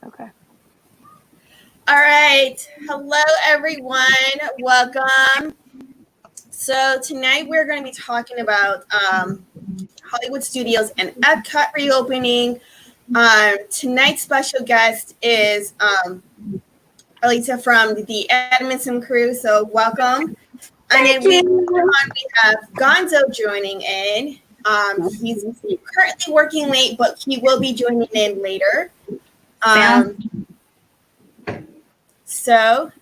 Okay. All right. Hello, everyone. Welcome. So tonight we're going to be talking about Hollywood Studios and Epcot reopening. Tonight's special guest is Alicia from the Edmondson crew. So welcome. And then we have Gonzo joining in. He's currently working late, but he will be joining in later. So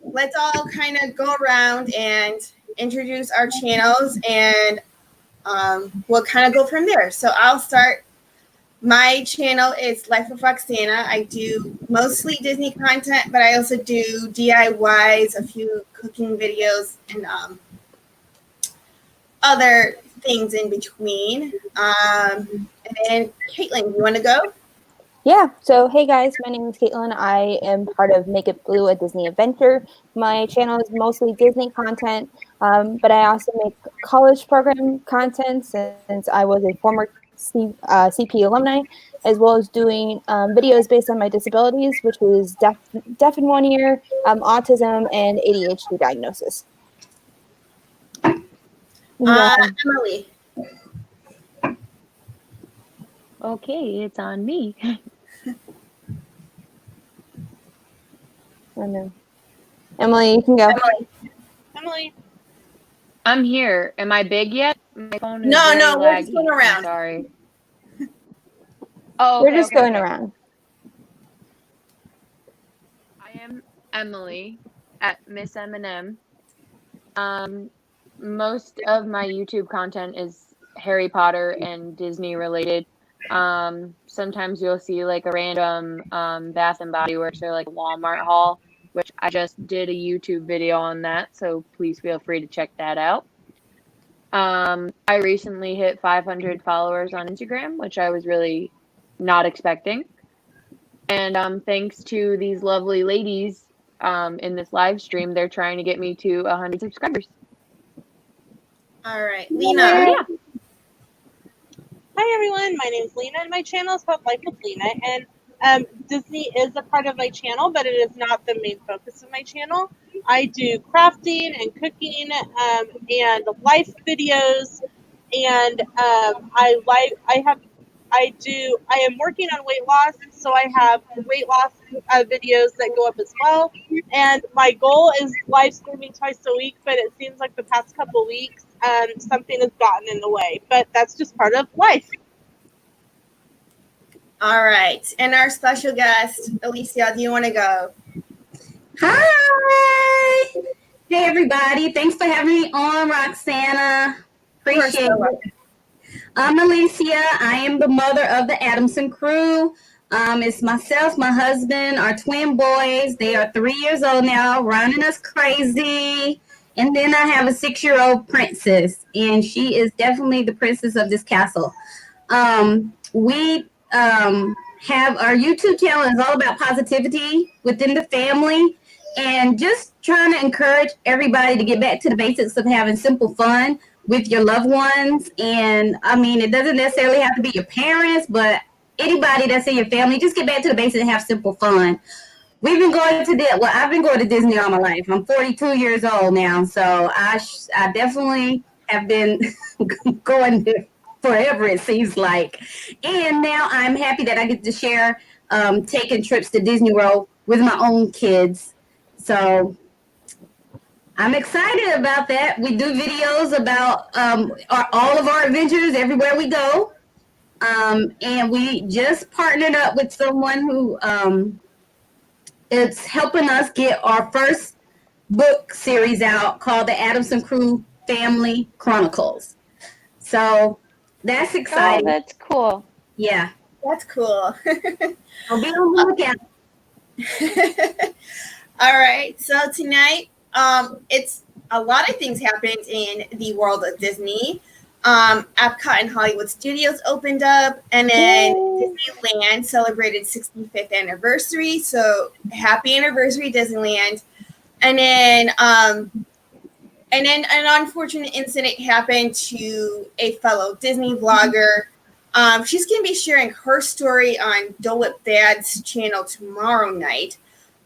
let's all kind of go around and introduce our channels, and we'll kind of go from there. So I'll start. My channel is Life of Roxana. I do mostly Disney content, but I also do DIYs, a few cooking videos, and other things in between. And then Caitlin, you want to go? Yeah. So, hey guys, my name is Caitlin. I am part of Make It Blue, a Disney adventure. My channel is mostly Disney content, but I also make college program content since I was a former CP alumni, as well as doing videos based on my disabilities, which was deaf in 1 year, autism, and ADHD diagnosis. Emily. Okay, it's on me. Oh, no. Emily, you can go. Emily. I'm here. Am I big yet? My phone is No, very we're just laggy. going around. I'm sorry. Oh, We're just going around. I am Emily at Miss M&M. Most of my YouTube content is Harry Potter and Disney related. Sometimes you'll see like a random Bath and Body Works or like a Walmart haul, which I just did a YouTube video on that, so please feel free to check that out. I recently hit 500 followers on Instagram, which I was really not expecting. And thanks to these lovely ladies in this live stream, they're trying to get me to 100 subscribers. All right, Lena. Yeah. Hi everyone, my name is Lena and my channel is called Life with Lena, and Disney is a part of my channel, but it is not the main focus of my channel. I do crafting and cooking and life videos, and I am working on weight loss, so I have weight loss videos that go up as well. And my goal is live streaming twice a week, but it seems like the past couple weeks something has gotten in the way. But that's just part of life. All right, and our special guest, Alicia, do you want to go? Hi! Hey everybody, thanks for having me on, Roxana. Appreciate it. I'm Alicia. I am the mother of the Adamson crew. It's myself, my husband, our twin boys. They are 3 years old now, running us crazy. And then I have a 6-year-old princess, and she is definitely the princess of this castle. We have our YouTube channel is all about positivity within the family and just trying to encourage everybody to get back to the basics of having simple fun with your loved ones. And I mean, it doesn't necessarily have to be your parents, but anybody that's in your family, just get back to the basics and have simple fun. We've been going to I've been going to Disney all my life. I'm 42 years old now, so I definitely have been going there forever, it seems like. And now I'm happy that I get to share taking trips to Disney World with my own kids. So I'm excited about that. We do videos about all of our adventures everywhere we go. And we just partnered up with someone who is helping us get our first book series out called the Adamson Crew Family Chronicles. So that's exciting. Oh, that's cool. Yeah. That's cool. I'll be on the lookout. All right. So tonight, it's a lot of things happened in the world of Disney. Epcot and Hollywood Studios opened up, and then Disneyland celebrated 65th anniversary. So happy anniversary, Disneyland. And then an unfortunate incident happened to a fellow Disney vlogger. She's going to be sharing her story on Dole Whip Dad's channel tomorrow night.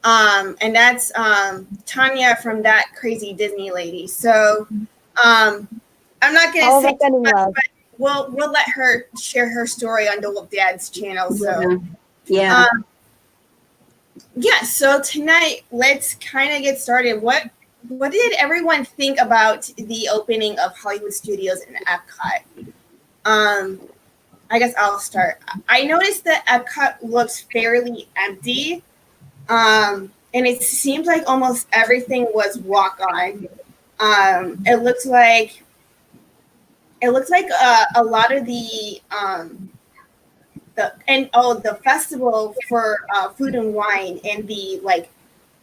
And that's Tanya from That Crazy Disney Lady. So I'm not going to say too much, but we'll let her share her story on Dole Whip Dad's channel. So yeah. So tonight let's kind of get started. What did everyone think about the opening of Hollywood Studios in Epcot? I guess I'll start. I noticed that Epcot looks fairly empty, and it seems like almost everything was walk on. It looks like a lot of the festival for food and wine and the like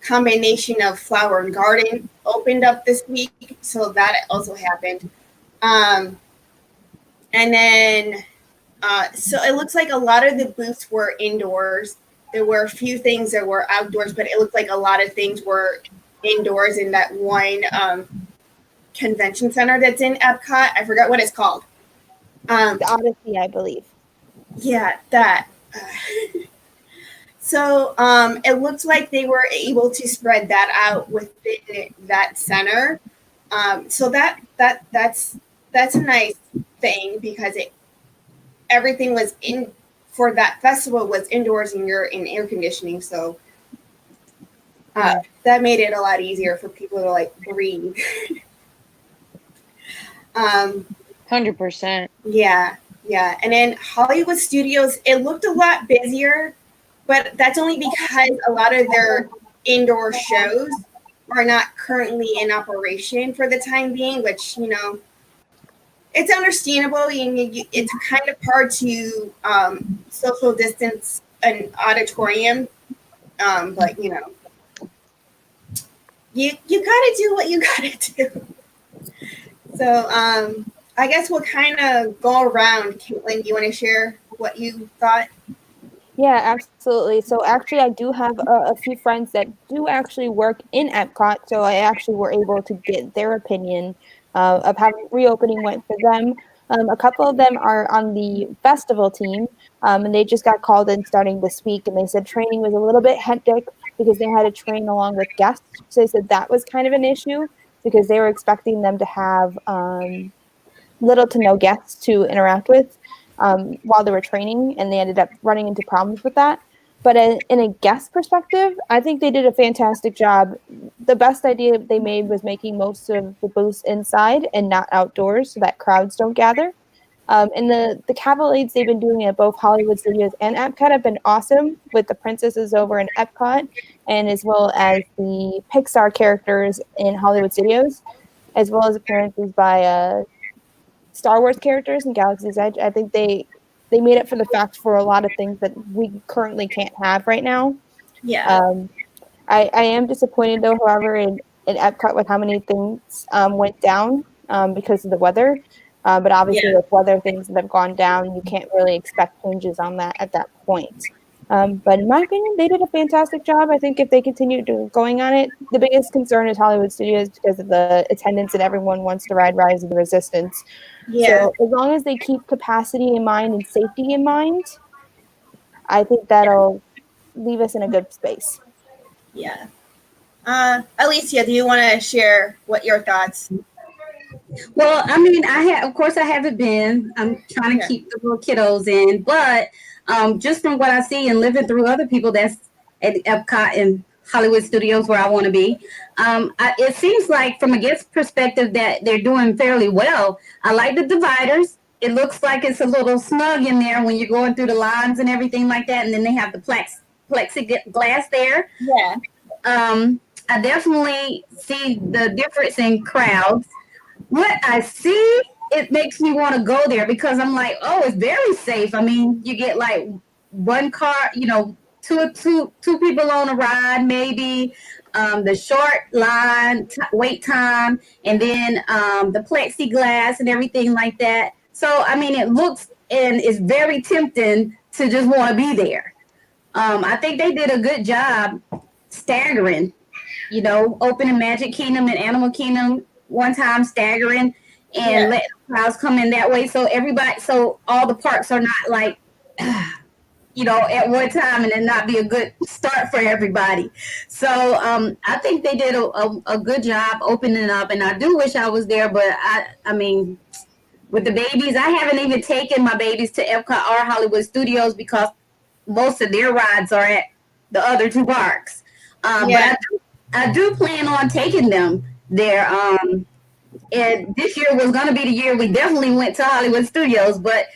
combination of flower and garden opened up this week, so that also happened. And then so it looks like a lot of the booths were indoors. There were a few things that were outdoors, but it looked like a lot of things were indoors in that one convention center that's in Epcot. I forgot what it's called. The Odyssey, I believe. Yeah, that. So it looks like they were able to spread that out within that center. So that's a nice thing because everything was in for that festival was indoors and you're in air conditioning. So that made it a lot easier for people to like breathe. 100%. Yeah. And then Hollywood Studios, it looked a lot busier, but that's only because a lot of their indoor shows are not currently in operation for the time being, which, it's understandable. It's kind of hard to social distance an auditorium, but, you got to do what you got to do. So I guess we'll kind of go around. Caitlin, do you want to share what you thought? Yeah, absolutely. So actually, I do have a few friends that do actually work in Epcot, so I actually were able to get their opinion of how reopening went for them. A couple of them are on the festival team, and they just got called in starting this week, and they said training was a little bit hectic because they had to train along with guests. So they said that was kind of an issue because they were expecting them to have little to no guests to interact with while they were training, and they ended up running into problems with that. But in a guest perspective, I think they did a fantastic job. The best idea they made was making most of the booths inside and not outdoors so that crowds don't gather. And the cavalcades they've been doing at both Hollywood Studios and Epcot have been awesome, with the princesses over in Epcot and as well as the Pixar characters in Hollywood Studios, as well as appearances by Star Wars characters in Galaxy's Edge. I think they made up for the fact for a lot of things that we currently can't have right now. Yeah. I am disappointed though, however, in Epcot with how many things went down because of the weather. But obviously with weather things that have gone down, you can't really expect changes on that at that point. But in my opinion, they did a fantastic job. I think if they continue going on it, the biggest concern is Hollywood Studios because of the attendance and everyone wants to ride Rise of the Resistance. Yeah. So as long as they keep capacity in mind and safety in mind, I think that'll leave us in a good space. Yeah. Alicia, do you want to share what your thoughts? Well, I mean, of course, I haven't been. I'm trying to keep the little kiddos in, but just from what I see and living through other people that's at Epcot and Hollywood Studios where I want to be, it seems like from a guest perspective that they're doing fairly well. I like the dividers. It looks like it's a little snug in there when you're going through the lines and everything like that. And then they have the plexiglass there. Yeah. I definitely see the difference in crowds. What I see, it makes me want to go there because I'm like, oh, it's very safe. I mean, you get like one car, two people on a ride, maybe the short line wait time, and then the plexiglass and everything like that. So, I mean, it looks and it's very tempting to just want to be there. I think they did a good job staggering, opening Magic Kingdom and Animal Kingdom one time, staggering and let crowds come in that way. So so all the parks are not like, at one time, and then not be a good start for everybody. So I think they did a good job opening up, and I do wish I was there, but I mean, with the babies, I haven't even taken my babies to Epcot or Hollywood Studios because most of their rides are at the other two parks. But I do plan on taking them there. And this year was going to be the year we definitely went to Hollywood Studios, but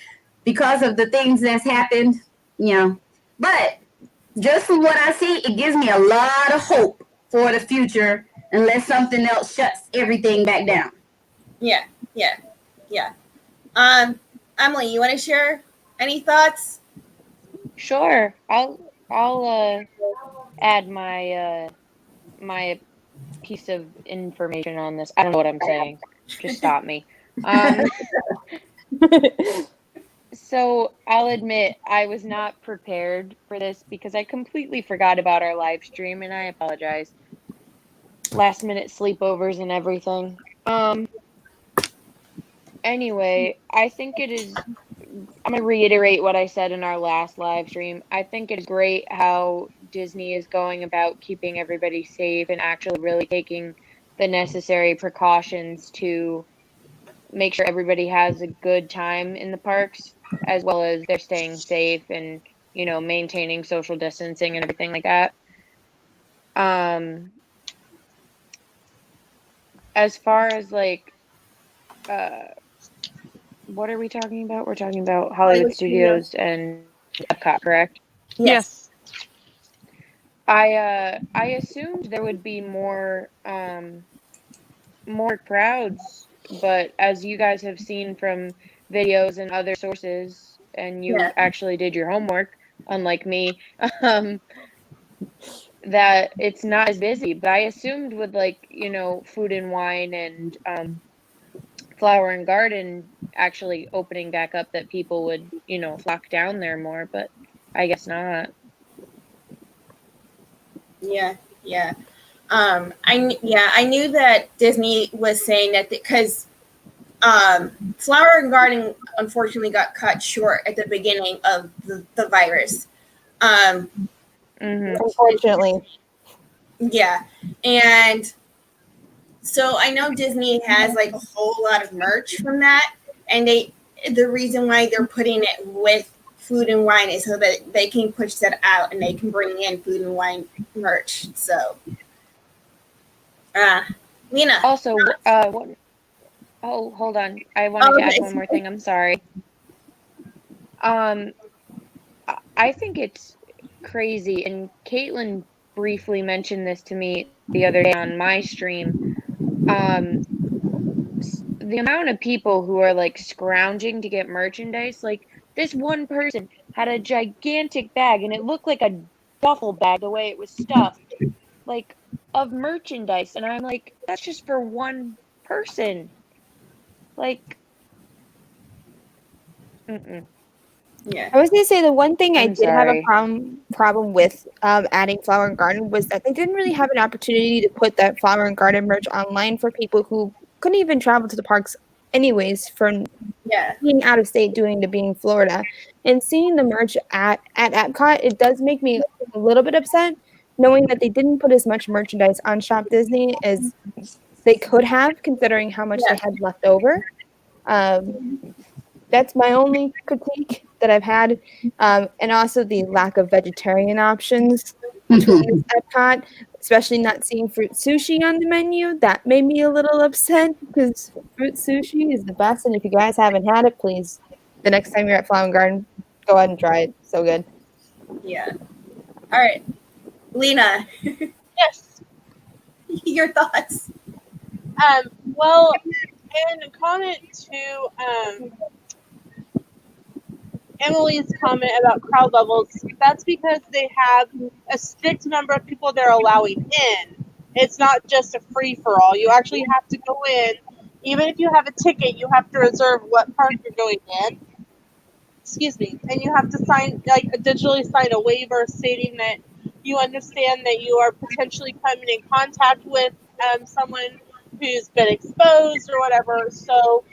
because of the things that's happened, But just from what I see, it gives me a lot of hope for the future unless something else shuts everything back down. Yeah. Emily, you want to share any thoughts? Sure. I'll add my my piece of information on this. I don't know what I'm saying. Just stop me. So I'll admit I was not prepared for this because I completely forgot about our live stream, and I apologize. Last minute sleepovers and everything. Anyway, I think it is. I'm going to reiterate what I said in our last live stream. I think it is great how Disney is going about keeping everybody safe and actually really taking the necessary precautions to make sure everybody has a good time in the parks, as well as they're staying safe and, maintaining social distancing and everything like that. As far as what are we talking about? We're talking about Hollywood Studios and Epcot, correct? Yes. I assumed there would be more crowds, but as you guys have seen from videos and other sources, and you actually did your homework, unlike me, that it's not as busy. But I assumed with Food and Wine and Flower and Garden actually opening back up that people would, flock down there more, but I guess not. Yeah. I knew that Disney was saying that because Flower and Garden unfortunately got cut short at the beginning of the virus. Unfortunately. Yeah. And so I know Disney has a whole lot of merch from that. And the reason why they're putting it with Food and Wine is so that they can push that out and they can bring in Food and Wine merch. So, Lena. Also, what? Oh, hold on. I wanted to add one more thing. I'm sorry. I think it's crazy, and Caitlin briefly mentioned this to me the other day on my stream. The amount of people who are scrounging to get merchandise, this one person had a gigantic bag, and it looked like a duffel bag the way it was stuffed, of merchandise, and I'm like, that's just for one person. Yeah. I was going to say the one thing I did have a sorry. problem with adding Flower and Garden was that they didn't really have an opportunity to put that Flower and Garden merch online for people who couldn't even travel to the parks anyways from being out of state doing to being in Florida. And seeing the merch at Epcot, it does make me a little bit upset knowing that they didn't put as much merchandise on Shop Disney as they could have, considering how much they had left over. That's my only critique that I've had, and also the lack of vegetarian options to use Epcot, especially not seeing fruit sushi on the menu. That made me a little upset because fruit sushi is the best, and if you guys haven't had it, please, the next time you're at Flower and Garden, go ahead and try it. So good. Yeah. All right. Lena. Yes. Your thoughts? Well, in comment to Emily's comment about crowd levels, that's because they have a strict number of people they're allowing in. It's not just a free-for-all. You actually have to go in. Even if you have a ticket, you have to reserve what park you're going in. Excuse me. And you have to digitally sign a waiver stating that you understand that you are potentially coming in contact with someone who's been exposed or whatever. So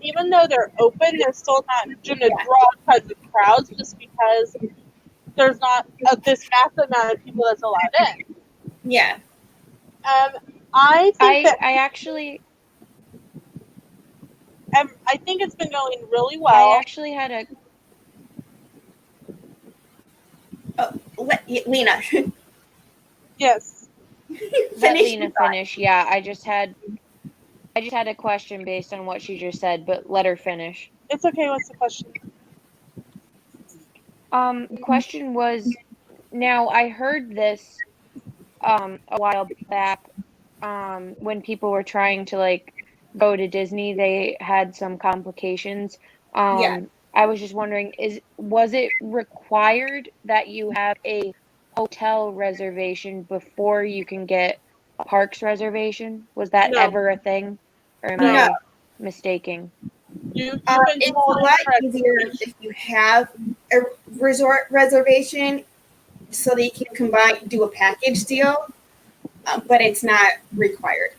even though they're open, they're still not going to draw tons of crowds just because there's not this massive amount of people that's allowed in. Yeah. I think I think it's been going really well. I actually had a. Lena. Yes. Let Lena finish. Yeah, I just had a question based on what she just said, but let her finish. It's okay. What's the question? The question was, now I heard this a while back when people were trying to like go to Disney, they had some complications. I was just wondering, was it required that you have a hotel reservation before you can get a parks reservation? Was that ever a thing? Or am I mistaking? It's a lot easier if you have a resort reservation so that you can do a package deal, but it's not required.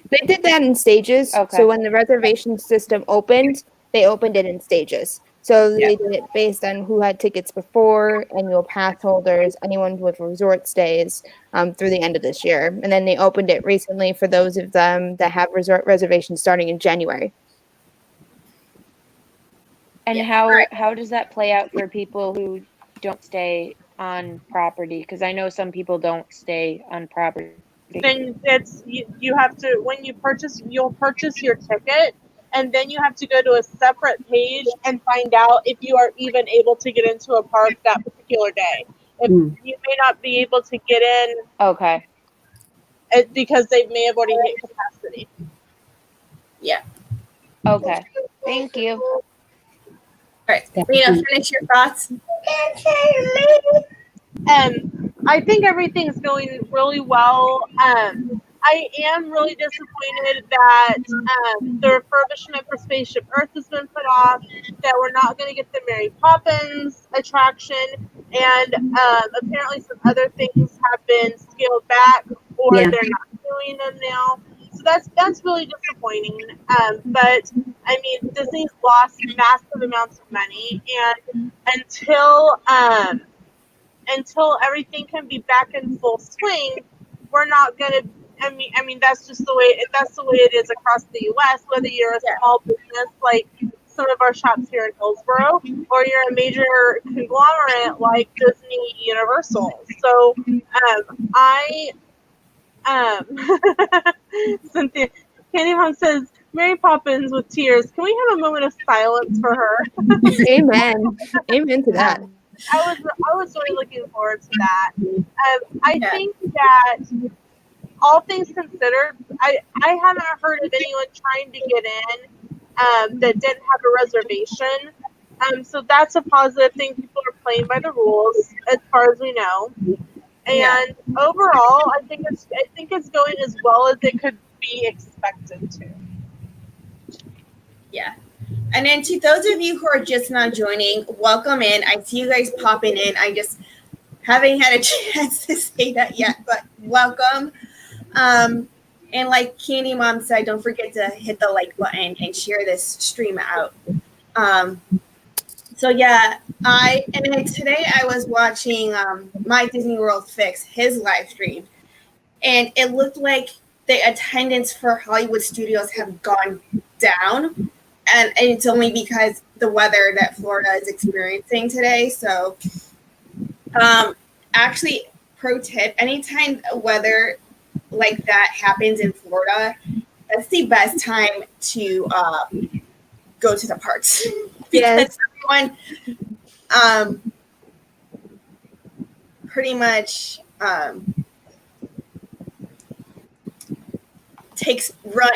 They did that in stages. Okay. So when the reservation system opened, they opened it in stages. So they did it based on who had tickets before, annual pass holders, anyone with resort stays through the end of this year. And then they opened it recently for those of them that have resort reservations starting in January. And how does that play out for people who don't stay on property? Because I know some people don't stay on property. Then it's you have to, when you purchase, you'll purchase your ticket, and then you have to go to a separate page and find out if you are even able to get into a park that particular day. If you may not be able to get in, okay, because they may have already hit capacity. Yeah. Okay. Thank you. All right, Lena, finish your thoughts. I think everything's going really well. I am really disappointed that the refurbishment for Spaceship Earth has been put off, that we're not going to get the Mary Poppins attraction, and apparently some other things have been scaled back, or they're not doing them now. So that's really disappointing. But I mean, Disney's lost massive amounts of money, and until everything can be back in full swing, we're not going to. I mean, that's just the way it is across the U.S. Whether you're a small business like some of our shops here in Hillsborough, or you're a major conglomerate like Disney Universal. So, Cynthia, Candy Mom says, Mary Poppins with tears. Can we have a moment of silence for her? Amen. Amen to that. I was really looking forward to that. I think that all things considered, I haven't heard of anyone trying to get in that didn't have a reservation. So that's a positive thing. People are playing by the rules, as far as we know. And overall, I think it's going as well as it could be expected to. Yeah. And then to those of you who are just now joining, welcome in. I see you guys popping in. I just haven't had a chance to say that yet, but welcome. And like Candy Mom said, don't forget to hit the like button and share this stream out. So yeah, and then today I was watching My Disney World Fix, his live stream, and it looked like the attendance for Hollywood Studios have gone down. And it's only because the weather that Florida is experiencing today. So actually, pro tip, anytime weather like that happens in Florida, that's the best time to go to the parks. Because everyone pretty much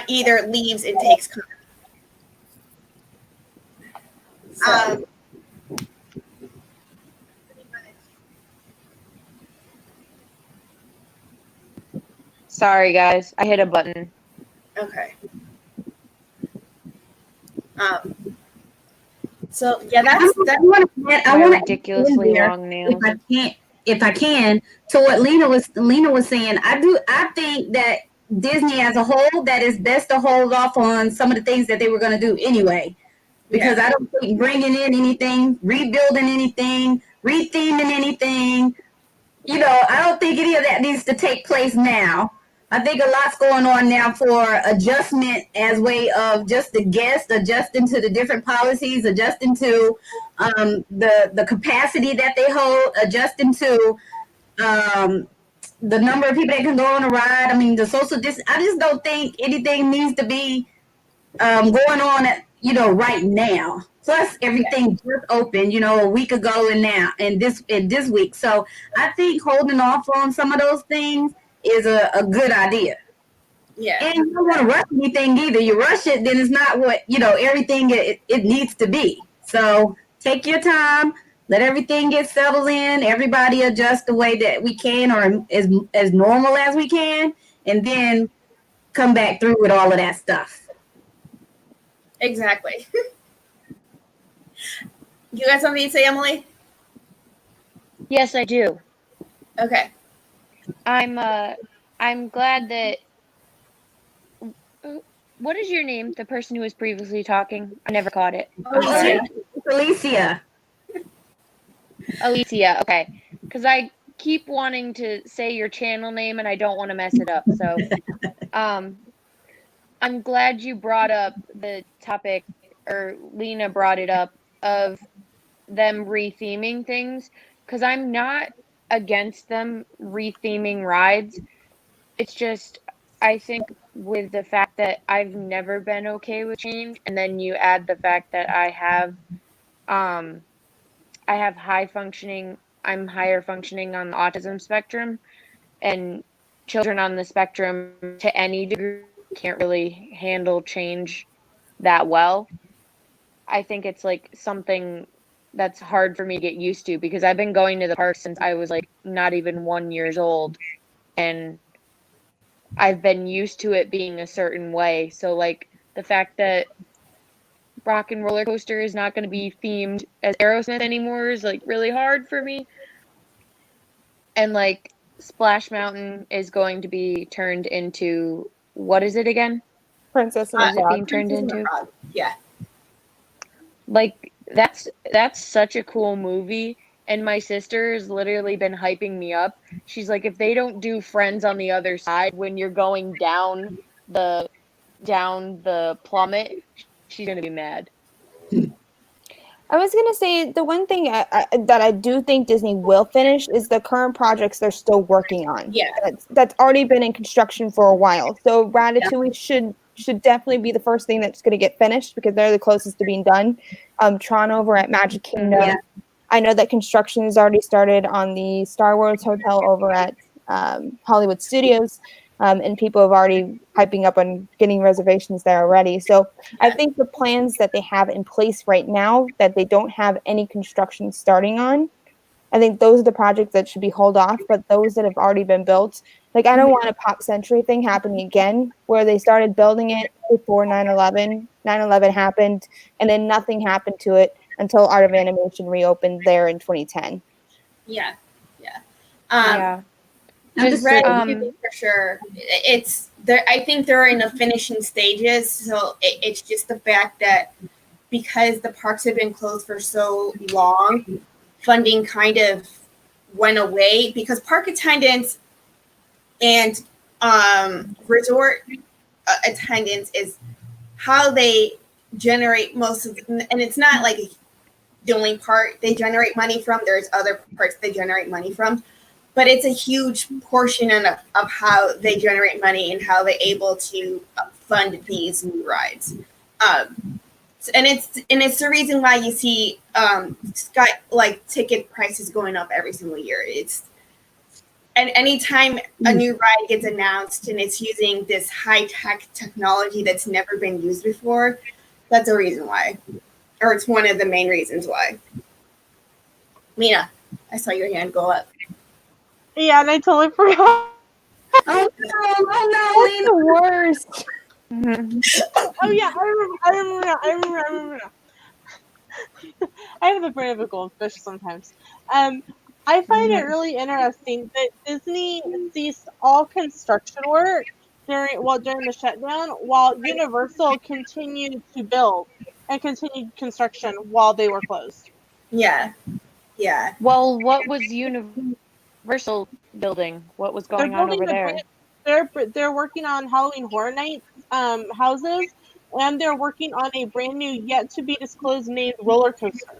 either leaves and takes cover. Sorry, guys. I hit a button. Okay. So yeah, that's I want ridiculously long nails. If I can, to what Lena was saying, I think that Disney as a whole that it's best to hold off on some of the things that they were going to do anyway. Because I don't think bringing in anything, rebuilding anything, retheming anything, I don't think any of that needs to take place now. I think a lot's going on now for adjustment as way of just the guests adjusting to the different policies, adjusting to the capacity that they hold, adjusting to the number of people that can go on a ride. I mean, the social distance. I just don't think anything needs to be going on at right now. Plus, everything just opened, a week ago and this week. So I think holding off on some of those things is a good idea. Yeah. And you don't want to rush anything either. You rush it, then it's not what everything it needs to be. So take your time. Let everything get settled in. Everybody adjust the way that we can, or as normal as we can, and then come back through with all of that stuff. Exactly. You got something to say, Emily? Yes, I do. Okay. I'm glad that. What is your name? The person who was previously talking. I never caught it. Alicia. Alicia. Okay, because I keep wanting to say your channel name and I don't want to mess it up. So, I'm glad you brought up the topic, or Lena brought it up, of them retheming things, because I'm not against them retheming rides. It's just, I think with the fact that I've never been okay with change, and then you add the fact that I have I'm higher functioning on the autism spectrum, and children on the spectrum to any degree can't really handle change that well. I think it's like something that's hard for me to get used to, because I've been going to the park since I was like not even 1 year old, and I've been used to it being a certain way. So like the fact that Rock and Roller Coaster is not going to be themed as Aerosmith anymore is like really hard for me. And like Splash Mountain is going to be turned into, what is it again? Princess and the What is it Frog. being turned into? Yeah. Like that's such a cool movie, and my sister has literally been hyping me up. She's like, if they don't do Friends on the other side when you're going down the plummet, she's gonna be mad. I was going to say the one thing that I do think Disney will finish is the current projects they're still working on. Yeah. That's already been in construction for a while. So Ratatouille should definitely be the first thing that's going to get finished, because they're the closest to being done. Tron over at Magic Kingdom. Yeah. I know that construction has already started on the Star Wars Hotel over at Hollywood Studios. And people have already hyping up on getting reservations there already. So I think the plans that they have in place right now, that they don't have any construction starting on, I think those are the projects that should be held off. But those that have already been built, like I don't want a Pop Century thing happening again, where they started building it before 9/11. 9/11 happened, and then nothing happened to it until Art of Animation reopened there in 2010. Yeah. Yeah. Just for sure. It's there. I think they're in the finishing stages. So it's just the fact that because the parks have been closed for so long, funding kind of went away, because park attendance and resort attendance is how they generate most of, and it's not like the only part they generate money from. There's other parts they generate money from. But it's a huge portion of how they generate money and how they're able to fund these new rides. And it's the reason why you see ticket prices going up every single year. And anytime a new ride gets announced and it's using this high-tech technology that's never been used before, that's a reason why. Or it's one of the main reasons why. Mina, I saw your hand go up. Yeah, and I totally forgot. Oh no, That's the worst. Oh yeah, I remember. I have the brain of a goldfish sometimes. I find it really interesting that Disney ceased all construction work during the shutdown, while Universal continued to build and continued construction while they were closed. Yeah. Yeah. Well, what was Universal building? What was They're going on building over there? they're working on Halloween Horror Nights houses, and they're working on a brand new, yet to be disclosed named roller coaster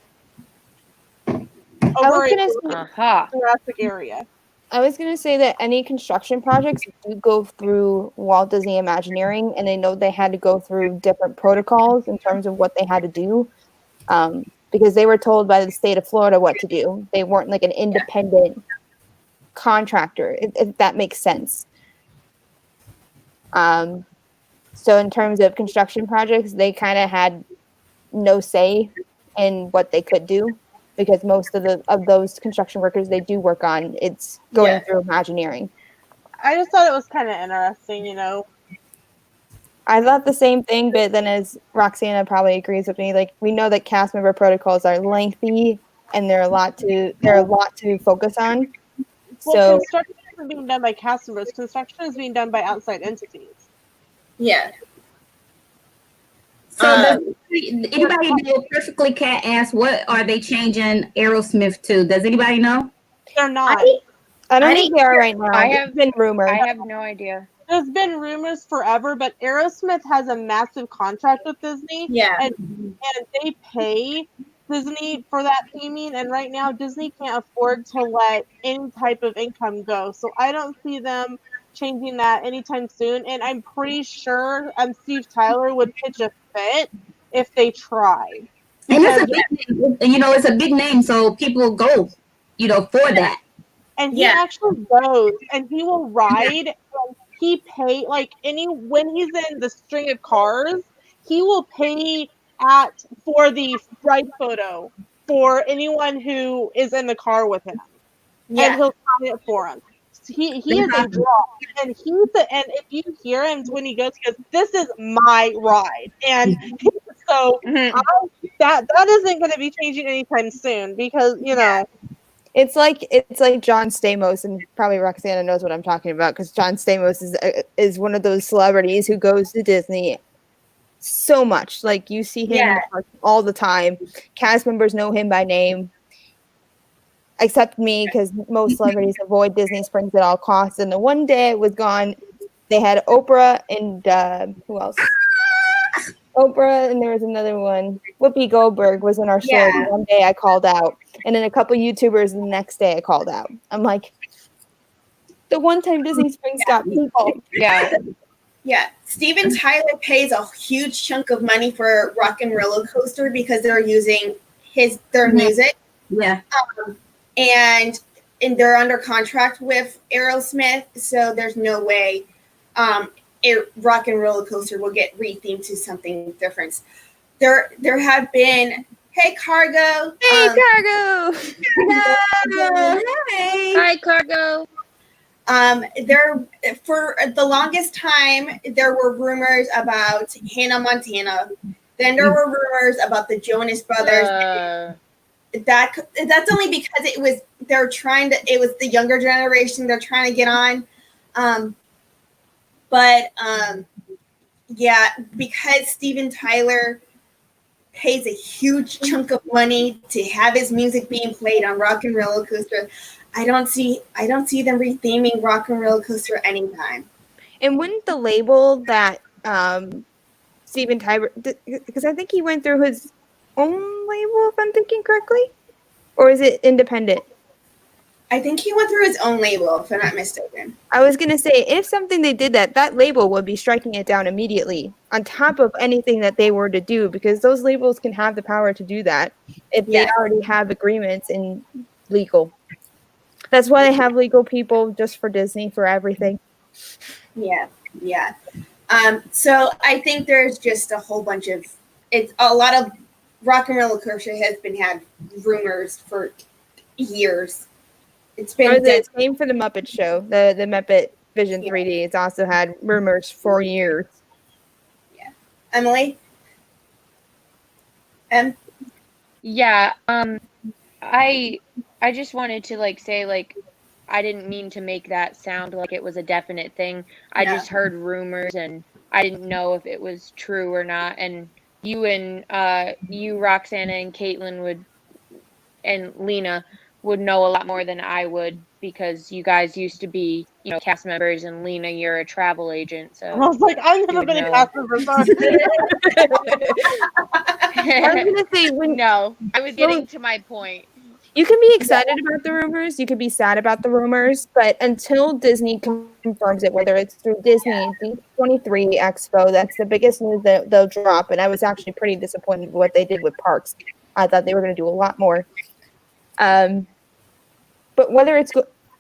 over a Aha. Jurassic area. I was going to say that any construction projects do go through Walt Disney Imagineering, and they know they had to go through different protocols in terms of what they had to do, because they were told by the state of Florida what to do. They weren't like an independent contractor, if that makes sense. So in terms of construction projects, they kind of had no say in what they could do, because most of those construction workers they do work on, it's going through Imagineering. I just thought it was kind of interesting, you know. I thought the same thing, but then as Roxana probably agrees with me, like we know that cast member protocols are lengthy and they're a lot to focus on. Well, So construction isn't being done by cast members. Construction is being done by outside entities. Yeah. So does anybody know? Perfectly Cat asked, what are they changing Aerosmith to? Does anybody know? They're not. I don't think they are right now. I It's been rumored. I have no idea. There's been rumors forever, but Aerosmith has a massive contract with Disney. Yeah. And they pay Disney for that theming, and right now Disney can't afford to let any type of income go. So I don't see them changing that anytime soon. And I'm pretty sure Steve Tyler would pitch a fit if they tried. And it's a big name, it's a big name, so people go, for that. And he actually goes, and he will ride. And he pay when he's in the string of cars, he will pay for the ride photo for anyone who is in the car with him. Yeah. And he'll sign it for him. He is a draw, and and if you hear him when he goes, "This is my ride," and so that isn't going to be changing anytime soon, because It's like John Stamos, and probably Roxana knows what I'm talking about, because John Stamos is one of those celebrities who goes to Disney so much. Like you see him all the time. Cast members know him by name, except me, because most celebrities avoid Disney Springs at all costs. And the one day it was gone, they had Oprah and who else? Oprah, and there was another one. Whoopi Goldberg was in our store. One day I called out, and then a couple YouTubers the next day I called out. I'm like, the one time Disney Springs got people. Yeah. Steven Tyler pays a huge chunk of money for Rock and Roller Coaster because they're using their music. Yeah. And they're under contract with Aerosmith, so there's no way Rock and Roller Coaster will get rethemed to something different. There have been Cargo. Hey, Cargo. Hey. Hi, Cargo. There for the longest time there were rumors about Hannah Montana. Then there were rumors about the Jonas Brothers. That's only because it was the younger generation they're trying to get on. Because Steven Tyler pays a huge chunk of money to have his music being played on Rock and Roller Coaster, I don't see them retheming Rock and Roller Coaster anytime. And wouldn't the label that Steven Tyler, because I think he went through his own label, if I'm thinking correctly, or is it independent? I think he went through his own label, if I'm not mistaken. I was going to say, if something they did that label would be striking it down immediately on top of anything that they were to do, because those labels can have the power to do that if they already have agreements in legal. That's why they have legal people just for Disney for everything. Yeah. So I think there's just a whole bunch of a lot of Rock and Roller Coaster has had rumors for years. It's been the same for the Muppet Show, the Muppet Vision 3D. It's also had rumors for years. Yeah, Emily. Yeah. I just wanted to say I didn't mean to make that sound like it was a definite thing. I Yeah. just heard rumors and I didn't know if it was true or not. And you and you, Roxana, and Caitlin and Lena would know a lot more than I would because you guys used to be, cast members, and Lena, you're a travel agent, I so was like, I've you never would been a know. cast member, sorry. I was gonna say when No, I was getting to my point. you can be excited about the rumors, you could be sad about the rumors, but until Disney confirms it, whether it's through Disney D23 Expo, that's the biggest news that they'll drop. And I was actually pretty disappointed with what they did with parks. I thought they were going to do a lot more. But whether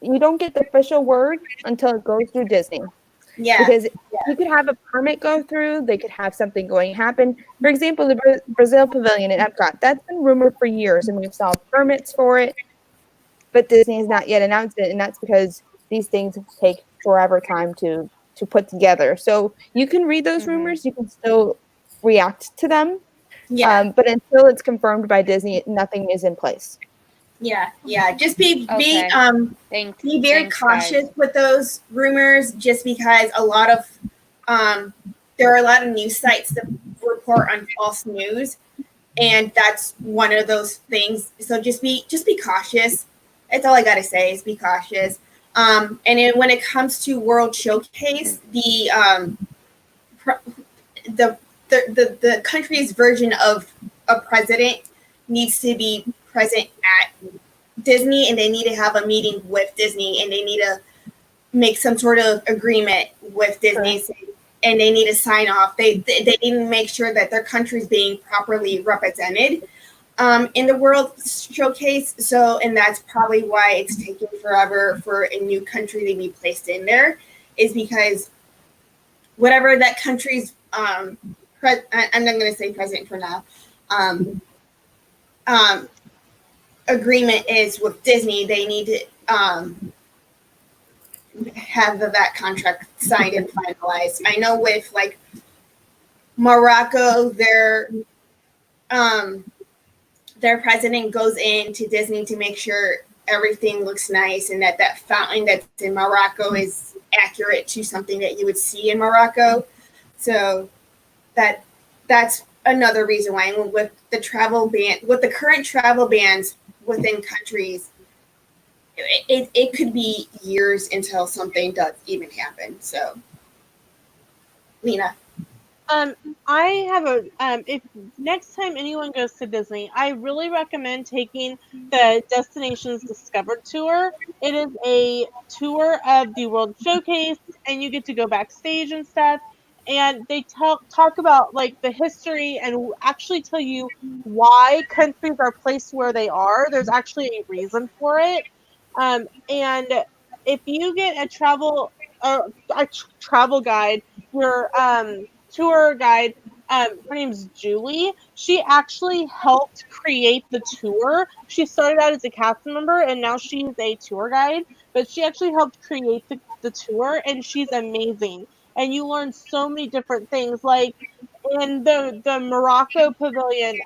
you don't get the official word until it goes through Disney. Yeah. Because you could have a permit go through, they could have something going happen. For example, the Brazil Pavilion in Epcot, that's been rumored for years, and we've saw permits for it, but Disney has not yet announced it, and that's because these things take forever time to put together. So you can read those rumors, you can still react to them, Yeah. but until it's confirmed by Disney, nothing is in place. Yeah. Just be Okay. be very Thanks, cautious guys. with those rumors, just because there are a lot of news sites that report on false news, and that's one of those things. So just be cautious. That's all I gotta say is be cautious. And then when it comes to World Showcase, the country's version of a president needs to be present at Disney, and they need to have a meeting with Disney, and they need to make some sort of agreement with Disney, and they need to sign off. They need to make sure that their country is being properly represented in the World Showcase. So, and that's probably why it's taking forever for a new country to be placed in there, is because whatever that country's I'm not going to say president for now. Agreement is with Disney, they need to have that contract signed and finalized. I know with like Morocco, their president goes into Disney to make sure everything looks nice, and that fountain that's in Morocco is accurate to something that you would see in Morocco. So that's another reason why with the current travel bans within countries, it could be years until something does even happen. So, Lena. I have if next time anyone goes to Disney, I really recommend taking the Destinations Discovered tour. It is a tour of the World Showcase, and you get to go backstage and stuff. And they talk about like the history and actually tell you why countries are placed where they are. There's actually a reason for it. And if you get a travel guide, your tour guide, her name's Julie. She actually helped create the tour. She started out as a cast member, and now she's a tour guide, but she actually helped create the tour, and she's amazing. And you learn so many different things, like in the Morocco pavilion,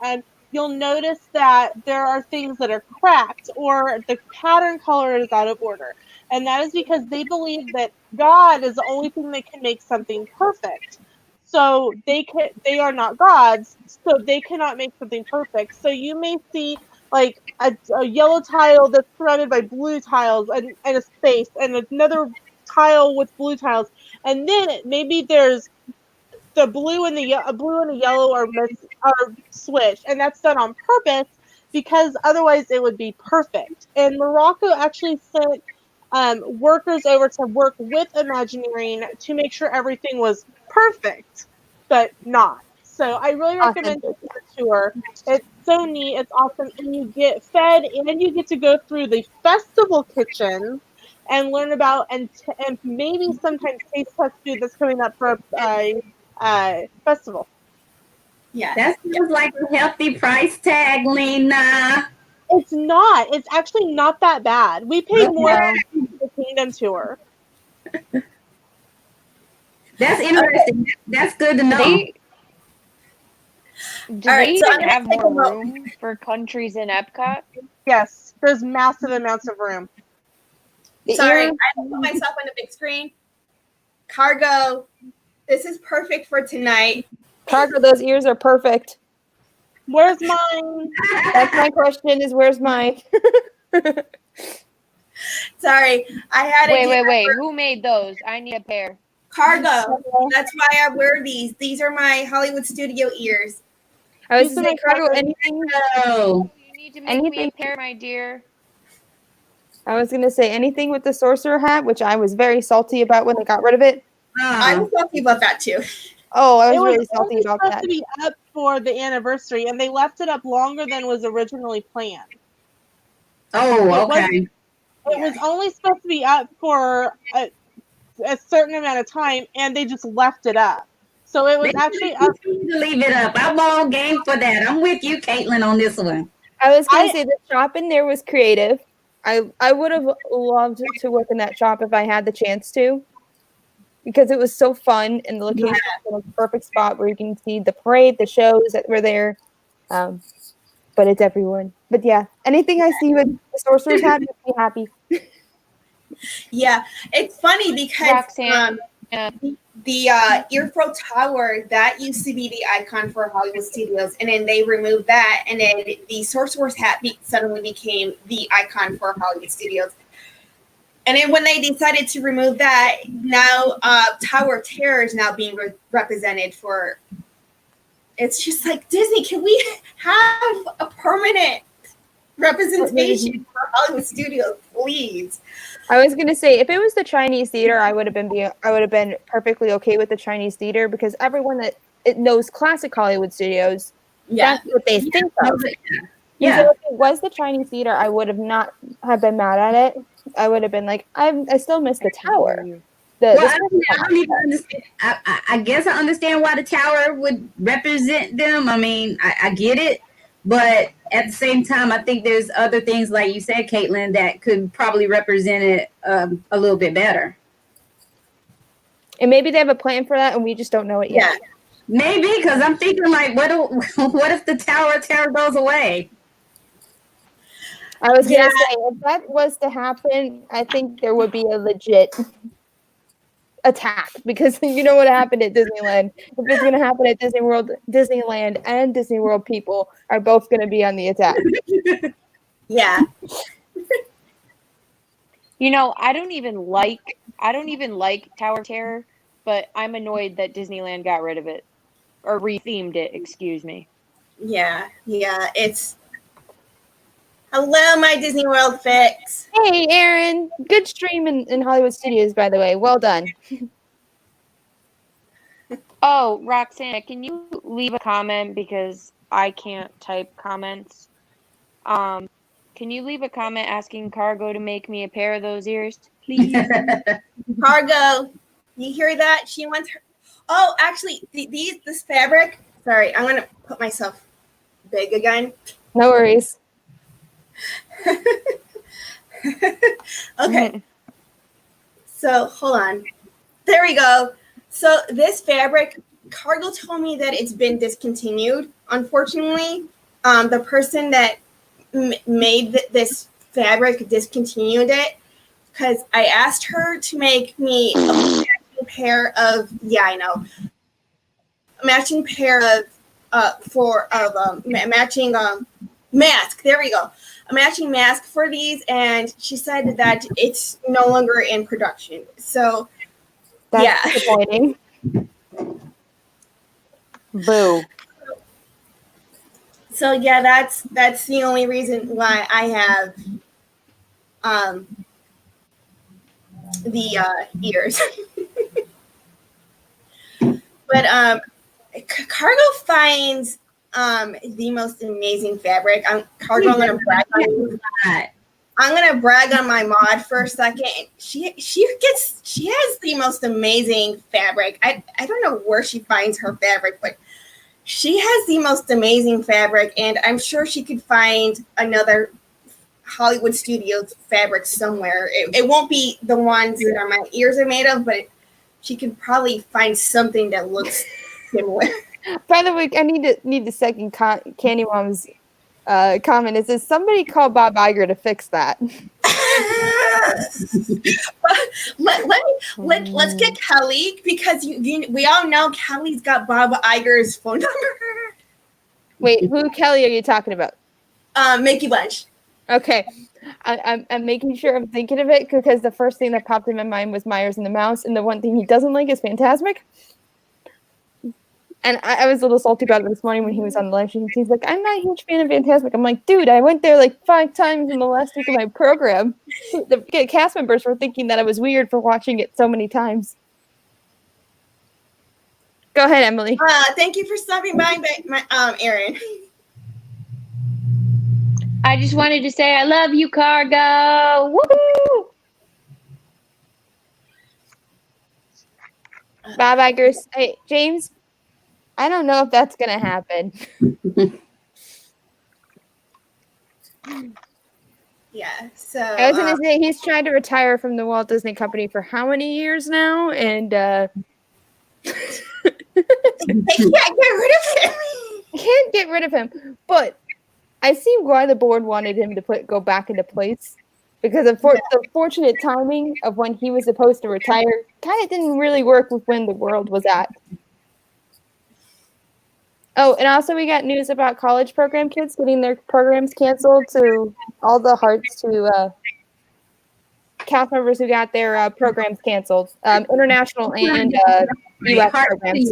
you'll notice that there are things that are cracked or the pattern color is out of order. And that is because they believe that God is the only thing that can make something perfect. So they are not gods, so they cannot make something perfect. So you may see like a yellow tile that's surrounded by blue tiles and a space, and another tile with blue tiles, and then maybe there's the blue and the yellow are switched, and that's done on purpose because otherwise it would be perfect. And Morocco actually sent workers over to work with Imagineering to make sure everything was perfect, but not. So I really recommend the tour. It's so neat. It's awesome. And you get fed, and you get to go through the festival kitchen and learn about and maybe sometimes taste test food that's coming up for a festival. Yeah. That sounds like a healthy price tag, Lena. It's not. It's actually not that bad. We paid more than the Kingdom tour. That's interesting. That's good to know. Do they even have more room for countries in Epcot? Yes, there's massive amounts of room. Sorry, ear? I don't put myself on the big screen. Cargo, this is perfect for tonight. Cargo, those ears are perfect. Where's mine? That's my question is where's mine? Sorry, I had Wait. Who made those? I need a pair. Cargo. That's why I wear these. These are my Hollywood studio ears. I was These going are to say, my Cargo, favorite. anything. Oh, You need to make me a Anything- pair, my dear. I was going to say anything with the sorcerer hat, which I was very salty about when they got rid of it. I was talking about that too. Oh, I was It really was salty only about supposed that. to be up for the anniversary, and they left it up longer than was originally planned. okay. It was only supposed to be up for a certain amount of time, and they just left it up. So it was actually up. Continue to leave it up. I'm all game for that. I'm with you, Caitlin, on this one. I was going to say the shop in there was creative. I would have loved to work in that shop if I had the chance to, because it was so fun and the location was a perfect spot where you can see the parade, the shows that were there. But it's everyone. But yeah, anything I see with the sorcerer's hat makes me happy. Yeah, it's funny because Roxanne. the Earfro Tower, that used to be the icon for Hollywood Studios, and then they removed that, and then the Sorcerer's Hat suddenly became the icon for Hollywood Studios. And then when they decided to remove that, now Tower of Terror is now being represented for. It's just like, Disney, can we have a permanent representation for Hollywood Studios, please? I was gonna say if it was the Chinese theater, I would have been perfectly okay with the Chinese theater because everyone that it knows classic Hollywood Studios, that's what they think of. Yeah. So if it was the Chinese theater, I would have not have been mad at it. I would have been like, I still miss the tower. I don't even understand. I guess I understand why the tower would represent them. I mean, I get it. But at the same time, I think there's other things, like you said, Caitlin, that could probably represent it a little bit better. And maybe they have a plan for that, and we just don't know it yet. Yeah. Maybe, because I'm thinking, like, what if the Tower of Terror goes away? I was going to say, if that was to happen, I think there would be a legit attack because you know what happened at Disneyland. If it's going to happen at Disney World, Disneyland and Disney World people are both going to be on the attack. Yeah. You know, I don't even like Tower of Terror, but I'm annoyed that Disneyland got rid of it or rethemed it, excuse me. Yeah. It's hello, my Disney World fix. Hey, Aaron. Good stream in Hollywood Studios, by the way. Well done. Oh, Roxanne, can you leave a comment because I can't type comments? Can you leave a comment asking Cargo to make me a pair of those ears, please? Cargo, you hear that? She wants her. Oh, actually, this fabric. Sorry, I'm gonna put myself big again. No worries. Okay. So hold on. There we go. So this fabric, Cargo told me that it's been discontinued. Unfortunately, the person that made this fabric discontinued it because I asked her to make me a matching pair of matching pair of matching mask. There we go. A matching mask for these, and she said that it's no longer in production. So That's disappointing. Boo. So yeah, that's the only reason why I have the ears. But Cargo finds the most amazing fabric. Cargo, I'm gonna brag on you. I'm gonna brag on my mod for a second. She has the most amazing fabric. I don't know where she finds her fabric, but she has the most amazing fabric, and I'm sure she could find another Hollywood Studios fabric somewhere. It won't be the ones that my ears are made of, but she could probably find something that looks similar. By the way, I need to second Candy Mom's comment. It says somebody call Bob Iger to fix that. Let's get Kelly, because we all know Kelly's got Bob Iger's phone number. Wait, who Kelly are you talking about? Mickey Bunch. Okay. I'm making sure I'm thinking of it because the first thing that popped in my mind was Myers and the Mouse, and the one thing he doesn't like is Phantasmic. And I was a little salty about it this morning when he was on the live stream. He's like, I'm not a huge fan of Phantasmic. I'm like, dude, I went there like 5 times in the last week of my program. The cast members were thinking that I was weird for watching it so many times. Go ahead, Emily. Thank you for stopping by, Erin. I just wanted to say I love you, Cargo. Woohoo! Bob Iger's. Hey, James, I don't know if that's going to happen. Yeah, so I was going to say he's trying to retire from the Walt Disney Company for how many years now? And they can't get rid of him. Can't get rid of him, but I see why the board wanted him to go back into place, because of the fortunate timing of when he was supposed to retire kind of didn't really work with when the world was at. Oh, and also we got news about college program kids getting their programs canceled, to all the hearts to cast members who got their programs canceled, international and U.S. programs.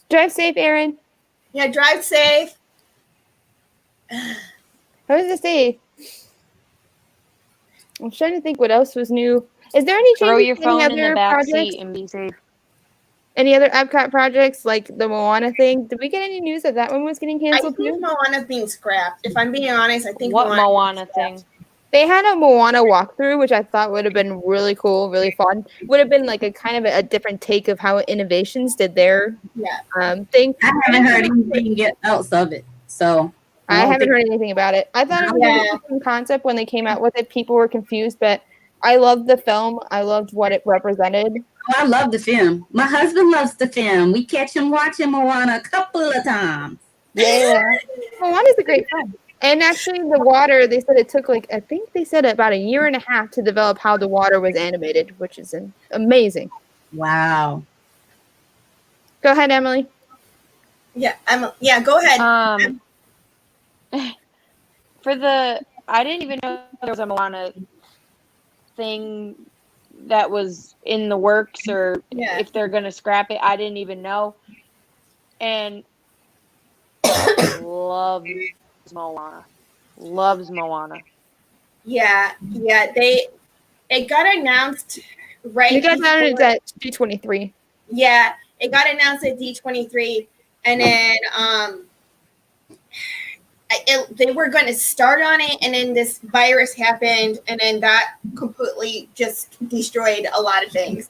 Drive safe, Erin. Yeah, drive safe. How does it say? I'm trying to think what else was new. Is there any changes? Throw your phone in the back seat and be safe. Any other Epcot projects like the Moana thing? Did we get any news that one was getting canceled? I think Moana's being scrapped. If I'm being honest, I think what Moana thing? They had a Moana walkthrough, which I thought would have been really cool, really fun. Would have been like a kind of a different take of how Innovations did their thing. I haven't heard anything else of it, so I haven't heard anything about it. I thought it was an interesting concept when they came out with it. People were confused, but I loved the film. I loved what it represented. Oh, I love the film. My husband loves the film. We catch him watching Moana a couple of times. Yeah, Moana's a great film. And actually, the water, they said it took I think they said about 1.5 years to develop how the water was animated, which is amazing. Wow. Go ahead, Emily. Yeah, go ahead. I didn't even know there was a Moana thing that was in the works, or if they're going to scrap it. I didn't even know. And loves Moana. Yeah. It got announced right. You got announced at D23. Yeah, it got announced at D23, and then they were going to start on it, and then this virus happened, and then that completely just destroyed a lot of things.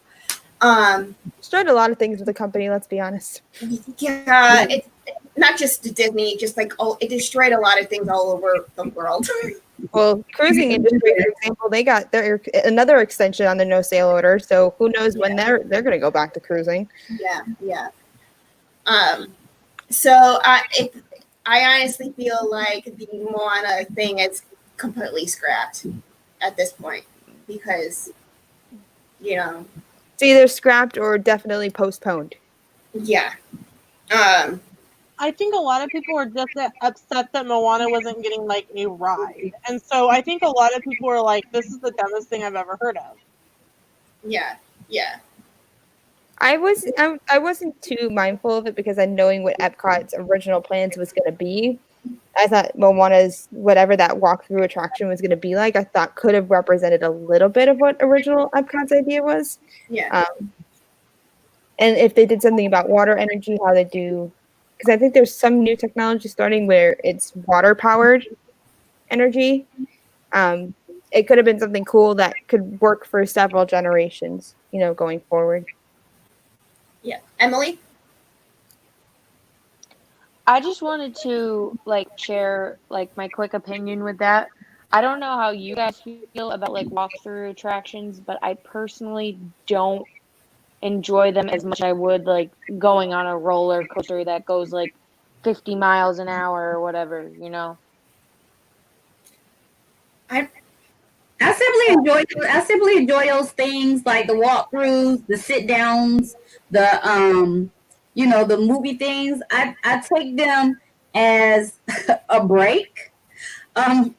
Destroyed a lot of things with the company, let's be honest. Yeah, it's not just Disney, just it destroyed a lot of things all over the world. Well, cruising industry, for example, they got another extension on the no sail order, so who knows when they're going to go back to cruising. Yeah. So I honestly feel like the Moana thing is completely scrapped at this point, because it's either scrapped or definitely postponed. Yeah. I think a lot of people were just upset that Moana wasn't getting a ride. And so I think a lot of people were like, this is the dumbest thing I've ever heard of. Yeah. I wasn't too mindful of it because I knowing what Epcot's original plans was going to be. I thought Moana's whatever that walkthrough attraction was going to be like, I thought could have represented a little bit of what original Epcot's idea was. Yeah. And if they did something about water energy, how they do, because I think there's some new technology starting where it's water powered energy. It could have been something cool that could work for several generations, going forward. Yeah. Emily? I just wanted to share my quick opinion with that. I don't know how you guys feel about walkthrough attractions, but I personally don't enjoy them as much as I would going on a roller coaster that goes 50 miles an hour or whatever, simply enjoy those things like the walkthroughs, the sit downs, the the movie things. I take them as a break from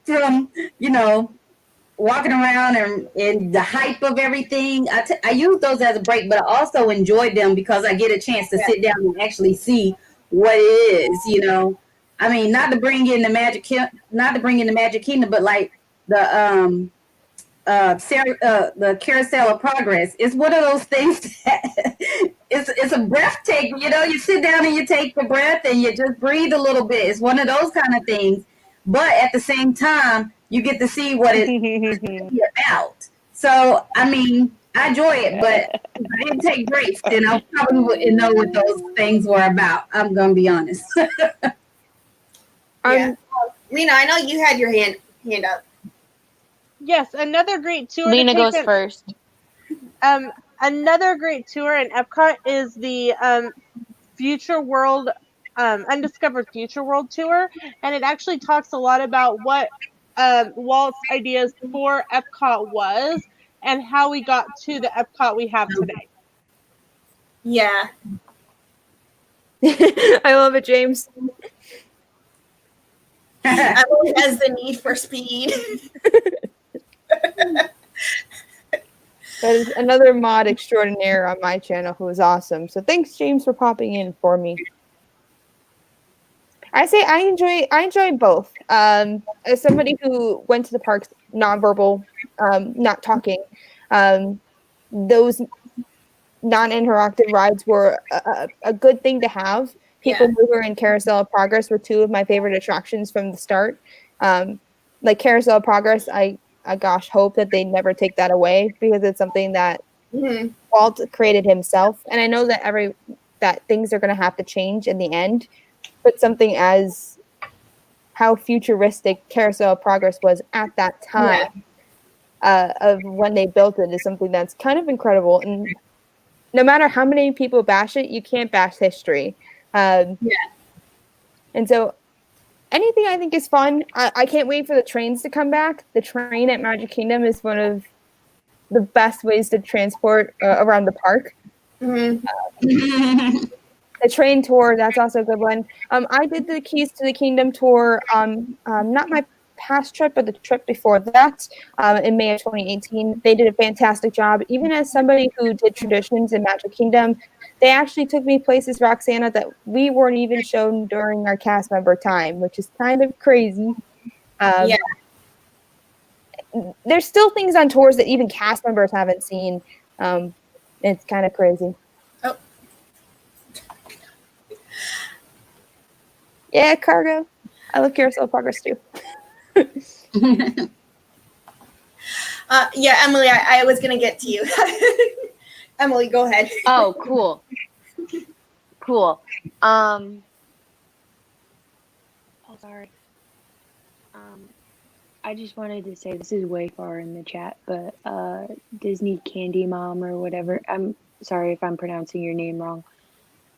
walking around and the hype of everything. I use those as a break, but I also enjoy them because I get a chance to sit down and actually see what it is. I mean, not to bring in the Magic Kingdom, but like the the Carousel of Progress. It's one of those things that it's a breathtaking. You sit down and you take a breath and you just breathe a little bit. It's one of those kind of things, but at the same time, you get to see what it's about. So, I mean, I enjoy it, but if I didn't take breaks, then I probably wouldn't know what those things were about. I'm gonna be honest. Lena, I know you had your hand up. Yes, another great tour. Lena goes first. Another great tour in Epcot is the Future World, Undiscovered Future World tour, and it actually talks a lot about what Walt's ideas for Epcot was and how we got to the Epcot we have today. Yeah. I love it, James. Everyone has the need for speed. That is another mod extraordinaire on my channel who is awesome. So thanks, James, for popping in for me. I say I enjoy both. As somebody who went to the parks nonverbal, not talking, those non-interactive rides were a good thing to have. People Mover and Carousel of Progress were two of my favorite attractions from the start. Like Carousel of Progress, I hope that they never take that away because it's something that Walt created himself. And I know that things are going to have to change in the end, but something as how futuristic Carousel of Progress was at that time of when they built it is something that's kind of incredible. And no matter how many people bash it, you can't bash history. And so anything I think is fun. I can't wait for the trains to come back. The train at Magic Kingdom is one of the best ways to transport around the park. The train tour, that's also a good one. I did the Keys to the Kingdom tour, not my past trip, but the trip before that in May of 2018. They did a fantastic job. Even as somebody who did traditions in Magic Kingdom, they actually took me places, Roxana, that we weren't even shown during our cast member time, which is kind of crazy. There's still things on tours that even cast members haven't seen. It's kind of crazy. Oh. Yeah, Cargo. I love Carousel of Progress too. Emily, I was gonna get to you. Emily, go ahead. Oh, cool. Oh, sorry. I just wanted to say this is way far in the chat, but Disney Candy Mom or whatever. I'm sorry if I'm pronouncing your name wrong.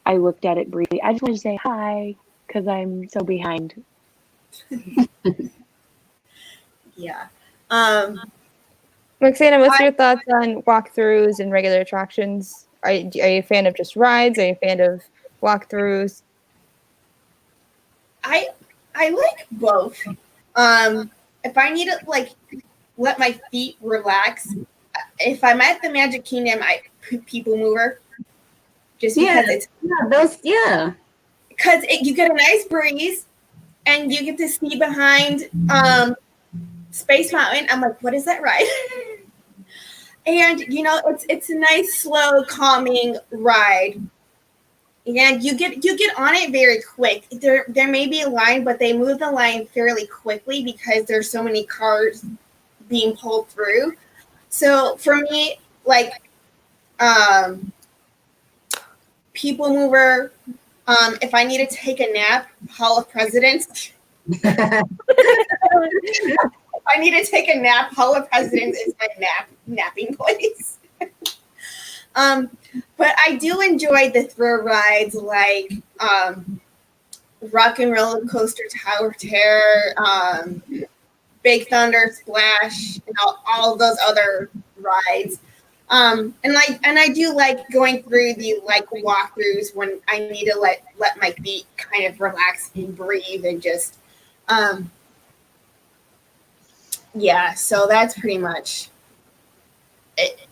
I looked at it briefly. I just wanted to say hi because I'm so behind. Yeah. Roxana, what's your thoughts on walkthroughs and regular attractions? Are you a fan of just rides? Are you a fan of walkthroughs? I like both. If I need to let my feet relax, if I'm at the Magic Kingdom, I People Mover, just because you get a nice breeze and you get to see behind Space Mountain. I'm like, what is that ride? And it's a nice, slow, calming ride. And you get on it very quick. There may be a line, but they move the line fairly quickly because there's so many cars being pulled through. So for me, People Mover, if I need to take a nap, Hall of Presidents. If I need to take a nap, Hall of Presidents is my napping place. But I do enjoy the thrill rides like Rock and Roller Coaster Tower of Terror, Big Thunder, Splash, and all of those other rides. And I do like going through the like walkthroughs when I need to let my feet kind of relax and breathe and just yeah. So that's pretty much it.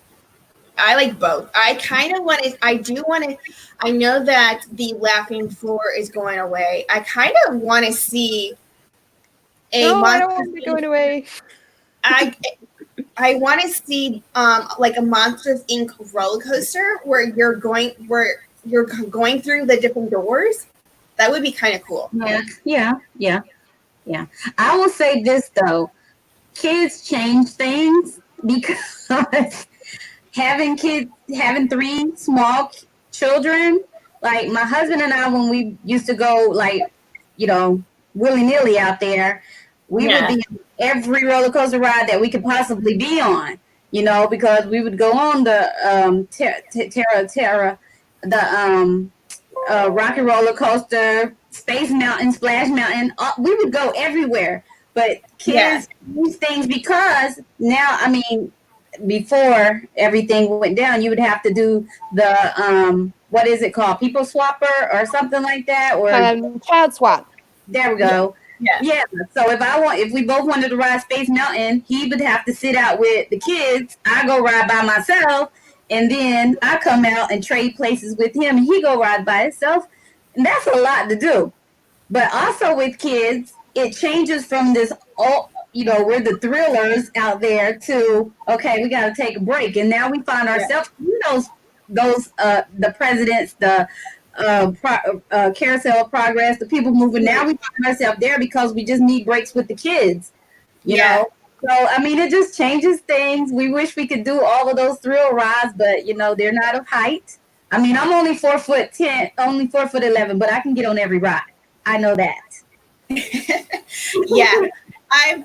I like both. I kind of want to. I do want to. I know that the laughing floor is going away. I kind of want to see a. No, I don't Monsters want it Inc. going away. I want to see like a Monsters Inc. roller coaster where you're going through the different doors. That would be kind of cool. Yeah. I will say this though, kids change things because having 3 small children, like my husband and I, when we used to go like, willy-nilly out there, we would be on every roller coaster ride that we could possibly be on, because we would go on the Rocky Roller Coaster, Space Mountain, Splash Mountain. We would go everywhere. But kids use things because now, before everything went down, you would have to do the what is it called? People swapper or something like that, or child swap. There we go. Yeah. So if we both wanted to ride Space Mountain, he would have to sit out with the kids. I go ride by myself, and then I come out and trade places with him, and he go ride by himself. And that's a lot to do. But also with kids, it changes from this, we're the thrillers out there to, okay, we got to take a break. And now we find ourselves, those the presidents, the carousel of progress, the people moving. Now we find ourselves there because we just need breaks with the kids, you know. So it just changes things. We wish we could do all of those thrill rides, but they're not of height. I'm only 4'10", only 4'11", but I can get on every ride. I know that. Yeah, I'm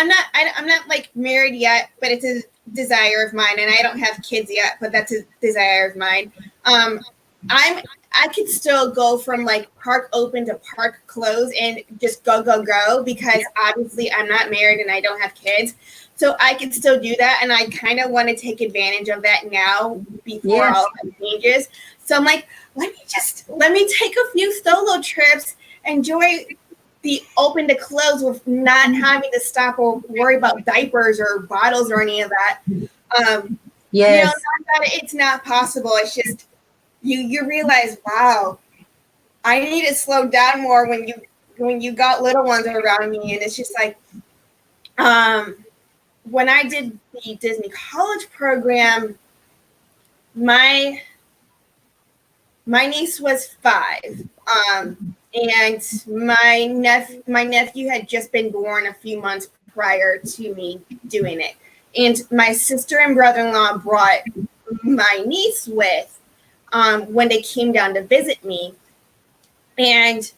not like married yet, but it's a desire of mine, and I don't have kids yet, but that's a desire of mine. I could still go from like park open to park close and just go because obviously I'm not married and I don't have kids, so I can still do that, and I kind of want to take advantage of that now before all that changes. So I'm like, let me take a few solo trips, enjoy the open to close with not having to stop or worry about diapers or bottles or any of that. Not that it's not possible. It's just you realize, wow, I need to slow down more when you got little ones around me, and it's just like, when I did the Disney College program, my niece was 5. And my nephew had just been born a few months prior to me doing it. And my sister and brother-in-law brought my niece with when they came down to visit me. And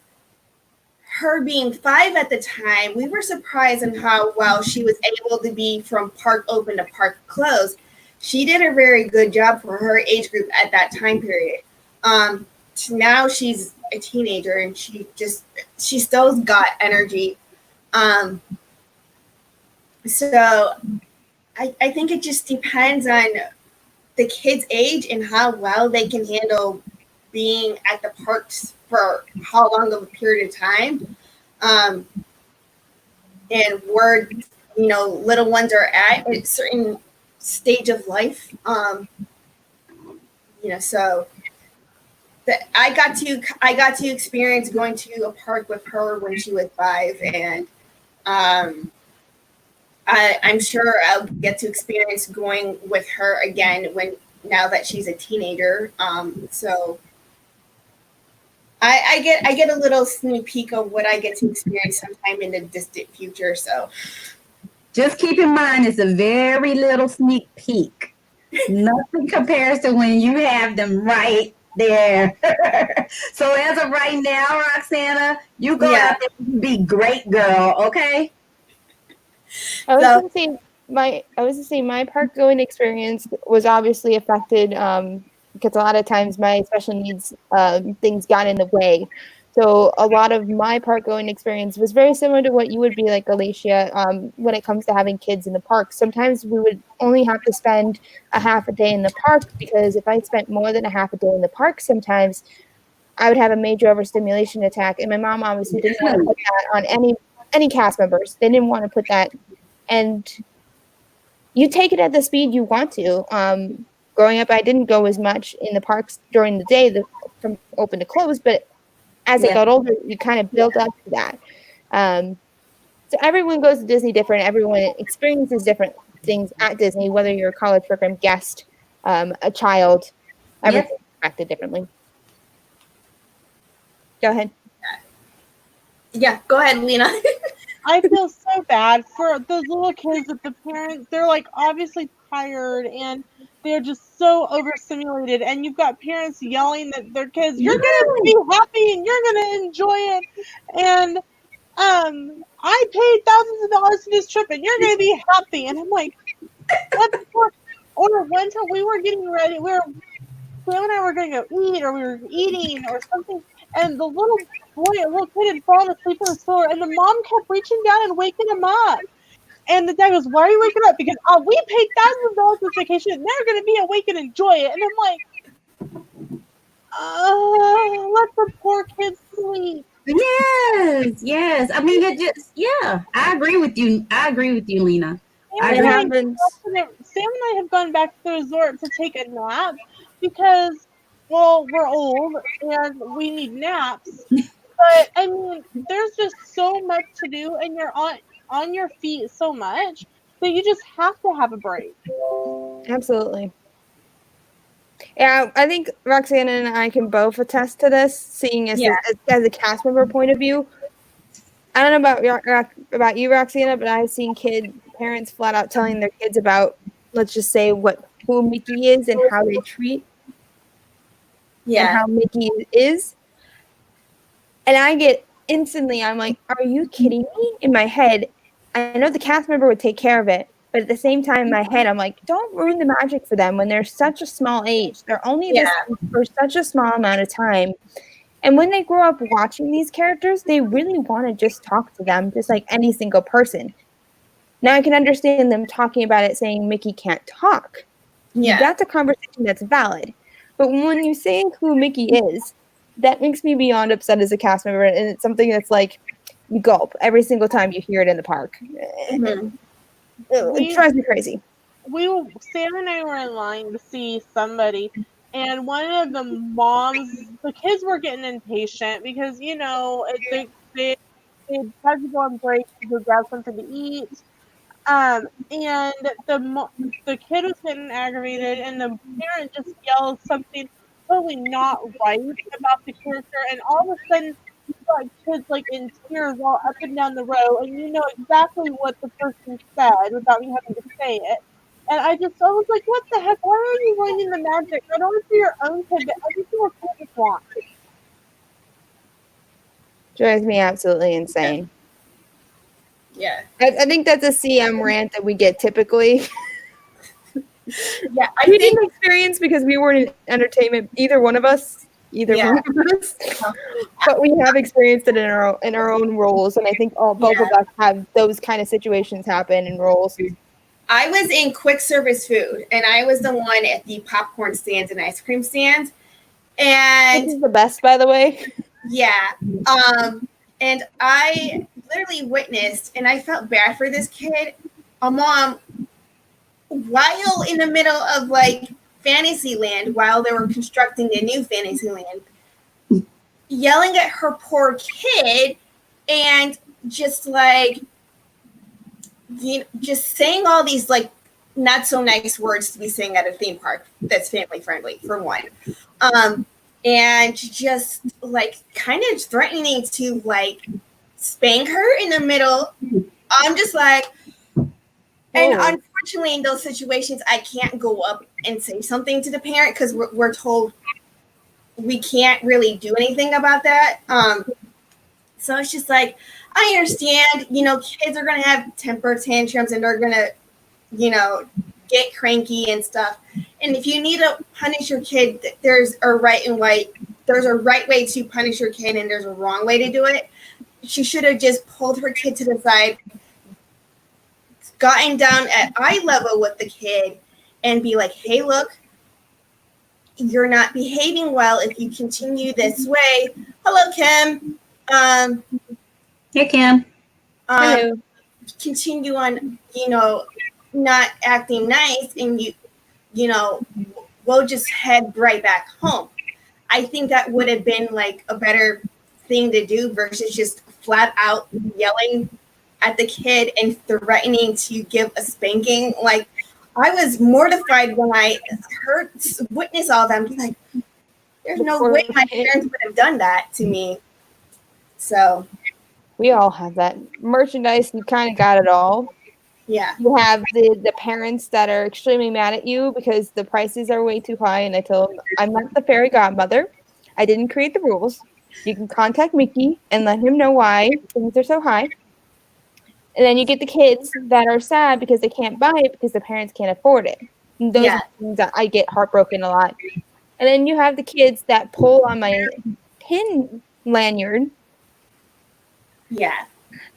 her being 5 at the time, we were surprised in how well she was able to be from park open to park close. She did a very good job for her age group at that time period. Now she's a teenager and she still's got energy. So I think it just depends on the kid's age and how well they can handle being at the parks for how long of a period of time. And where, little ones are at a certain stage of life. So I got to experience going to a park with her when she was 5, and I'm sure I'll get to experience going with her again now that she's a teenager. So I get a little sneak peek of what I get to experience sometime in the distant future. So just keep in mind, it's a very little sneak peek. Nothing compares to when you have them right there. So as of right now, Roxana, you go out there and be great girl, okay? I was gonna say my park going experience was obviously affected because a lot of times my special needs things got in the way. So a lot of my park going experience was very similar to what you would be like, Alicia, when it comes to having kids in the park. Sometimes we would only have to spend a half a day in the park, because if I spent more than a half a day in the park, sometimes I would have a major overstimulation attack. And my mom obviously didn't want to put that on any cast members. They didn't want to put that. And you take it at the speed you want to. Growing up, I didn't go as much in the parks during the day, from open to close, but as I got older, you kind of built up to that. So everyone goes to Disney different. Everyone experiences different things at Disney, whether you're a college program guest, a child, everything acted differently. Go ahead. Yeah, go ahead, Lena. I feel so bad for those little kids that the parents, they're like obviously tired and they're just so overstimulated, and you've got parents yelling at their kids, "You're gonna be happy and you're gonna enjoy it," and I paid thousands of dollars for this trip and you're gonna be happy, and I'm like, what the fuck? Or one time we were getting ready, Sam and I were gonna go eat, or we were eating or something, and the little kid had fallen asleep on the floor, and the mom kept reaching down and waking him up. And the dad goes, "Why are you waking up?" Because we paid thousands of dollars for this vacation, and they're going to be awake and enjoy it. And I'm like, let the poor kids sleep. Yes. I mean, I agree with you. Lena. It happens. Sam and I have gone back to the resort to take a nap because, well, we're old and we need naps. But I mean, there's just so much to do, and you're on your feet so much that you just have to have a break. Absolutely. Yeah, I think Roxana and I can both attest to this, seeing as a cast member point of view. I don't know about you, Roxana, but I've seen parents flat out telling their kids about, let's just say, who Mickey is and how they treat and how Mickey is. And I get instantly, I'm like, are you kidding me? In my head, I know the cast member would take care of it, but at the same time, in my head, I'm like, don't ruin the magic for them when they're such a small age. They're only this for such a small amount of time. And when they grow up watching these characters, they really want to just talk to them, just like any single person. Now, I can understand them talking about it, saying Mickey can't talk. Yeah. That's a conversation that's valid. But when you say who Mickey is, that makes me beyond upset as a cast member, and it's something that's like, you gulp every single time you hear it in the park. Mm-hmm. It drives me crazy. Sam and I were in line to see somebody, and one of the moms, the kids were getting impatient because, they had to go on break to go grab something to eat. And the kid was getting aggravated, and the parent just yelled something totally not right about the character, and all of a sudden you got kids like in tears all up and down the row, and you know exactly what the person said without me having to say it. And I was like, what the heck? Why are you ruining the magic? Not only for your own kid, but every single kid just wants. Drives me absolutely insane. Yeah. I think that's a CM rant that we get typically. Yeah, we didn't experience because we weren't in entertainment, either one of us. But we have experienced it in our own roles, and I think both of us have those kind of situations happen in roles. I was in quick service food, and I was the one at the popcorn stands and ice cream stands. And this is the best, by the way. Yeah. And I literally witnessed, and I felt bad for this kid, a mom, while in the middle of like Fantasyland, while they were constructing the new Fantasyland, yelling at her poor kid and just like, just saying all these like not so nice words to be saying at a theme park that's family friendly, for one. And just like kind of threatening to like spank her in the middle. I'm just like, and unfortunately in those situations, I can't go up and say something to the parent because we're told we can't really do anything about that. So it's just like, I understand, kids are going to have temper tantrums and they're going to, get cranky and stuff. And if you need to punish your kid, there's a right and there's a right way to punish your kid and there's a wrong way to do it. She should have just pulled her kid to the side, gotten down at eye level with the kid, and be like, hey, look, you're not behaving well if you continue this way. Hello, Kim. Hey, Kim. Hello. Continue on, not acting nice, and we'll just head right back home. I think that would have been like a better thing to do versus just flat out yelling at the kid and threatening to give a spanking. Like, I was mortified when I witnessed all of them. Like, there's no way my parents would have done that to me. So we all have that. Merchandise, you kind of got it all. Yeah. You have the parents that are extremely mad at you because the prices are way too high, and I tell them, I'm not the fairy godmother. I didn't create the rules. You can contact Mickey and let him know why things are so high. And then you get the kids that are sad because they can't buy it because the parents can't afford it. And those are things that I get heartbroken a lot. And then you have the kids that pull on my pin lanyard. Yeah.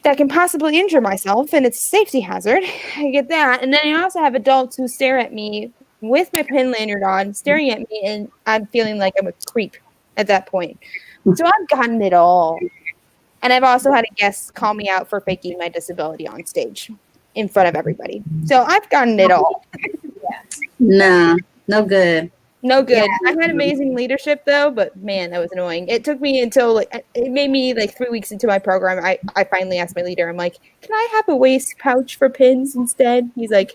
That can possibly injure myself, and it's a safety hazard. I get that. And then I also have adults who stare at me with my pin lanyard on, staring at me, and I'm feeling like I'm a creep at that point. So I've gotten it all. And I've also had a guest call me out for faking my disability on stage in front of everybody. So I've gotten it all. Nah, no good. No good. Yeah. I had amazing leadership though, but man, that was annoying. It took me until it made me 3 weeks into my program. I finally asked my leader, I'm like, can I have a waist pouch for pins instead? He's like,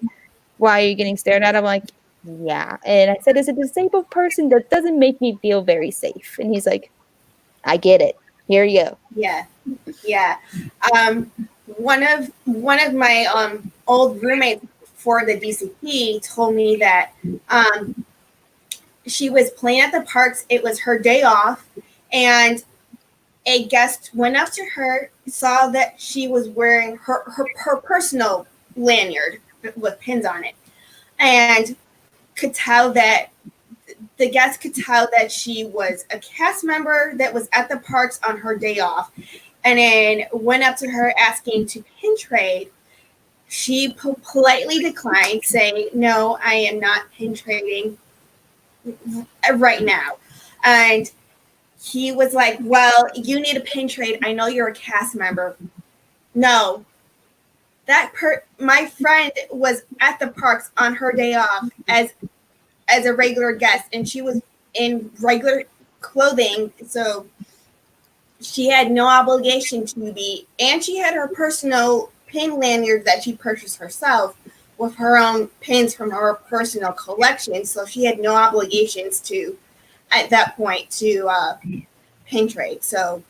why are you getting stared at? I'm like, yeah. And I said, as a disabled person, that doesn't make me feel very safe. And he's like, I get it. Here you go. Yeah. Yeah. One of my old roommates for the DCP told me that she was playing at the parks. It was her day off, and a guest went up to her, saw that she was wearing her personal lanyard with pins on it, and could tell that the guest could tell that she was a cast member that was at the parks on her day off, and then went up to her asking to pin trade. She politely declined, saying, no, I am not pin trading right now. And he was like, well, you need a pin trade. I know you're a cast member. No, my friend was at the parks on her day off as a regular guest, and she was in regular clothing, so she had no obligation to be, and she had her personal pin lanyard that she purchased herself with her own pins from her personal collection, so she had no obligations to, at that point, to pin trade. So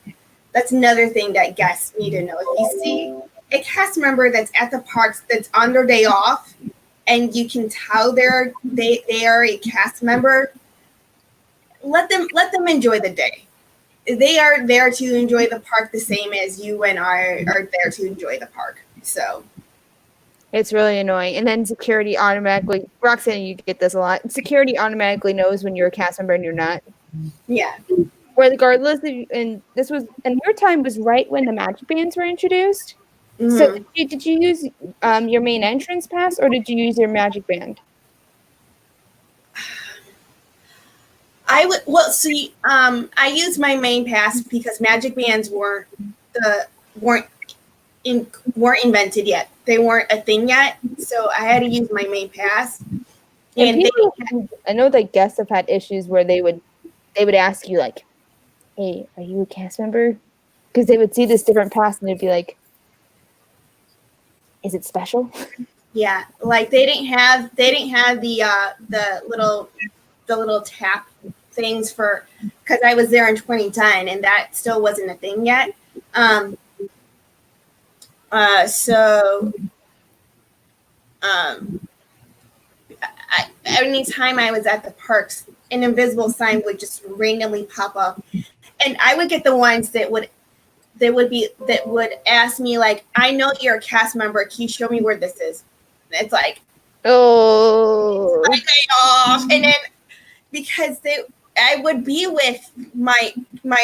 that's another thing that guests need to know. If you see a cast member that's at the parks that's on their day off, and you can tell they are a cast member, let them enjoy the day. They are there to enjoy the park the same as you and I are there to enjoy the park. So it's really annoying. And then security automatically, Roxanne, you get this a lot. Security automatically knows when you're a cast member and you're not. Yeah. Regardless, and your time was right when the magic bands were introduced. Mm-hmm. So did you use your main entrance pass, or did you use your magic band? I used my main pass because magic bands weren't invented yet. They weren't a thing yet, so I had to use my main pass. And I know that guests have had issues where they would ask you like, "Hey, are you a cast member?" Because they would see this different pass and they'd be like, "Is it special?" Yeah, like they didn't have the little tap things for, because I was there in 2010 and that still wasn't a thing yet. Anytime I was at the parks, an invisible sign would just randomly pop up, and I would get the ones that would ask me like, I know you're a cast member, can you show me where this is? And it's like, oh, my day off. And then because I would be with my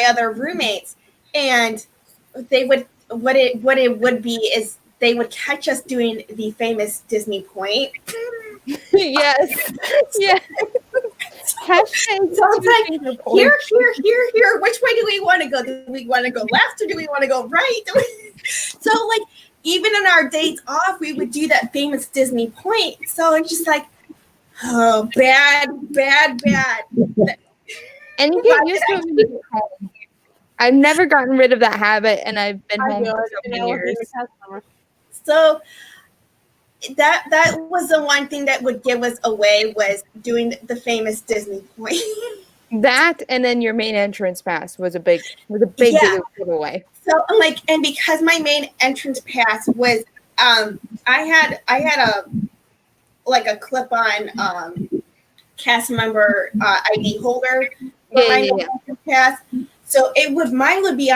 other roommates, and they would what it would be is they would catch us doing the famous Disney point. Yes. Yeah. Hashtag So it's finger like point. here. Which way do we want to go? Do we want to go left or do we want to go right? So like even on our dates off, we would do that famous Disney point. So it's just like, oh, bad. And you get used to it when you get home. I've never gotten rid of that habit, and I've been home for so many years. So that was the one thing that would give us away was doing the famous Disney point. That and then your main entrance pass was a big giveaway. So like, and because my main entrance pass was, I had a like a clip-on cast member ID holder for my entrance pass. So mine would be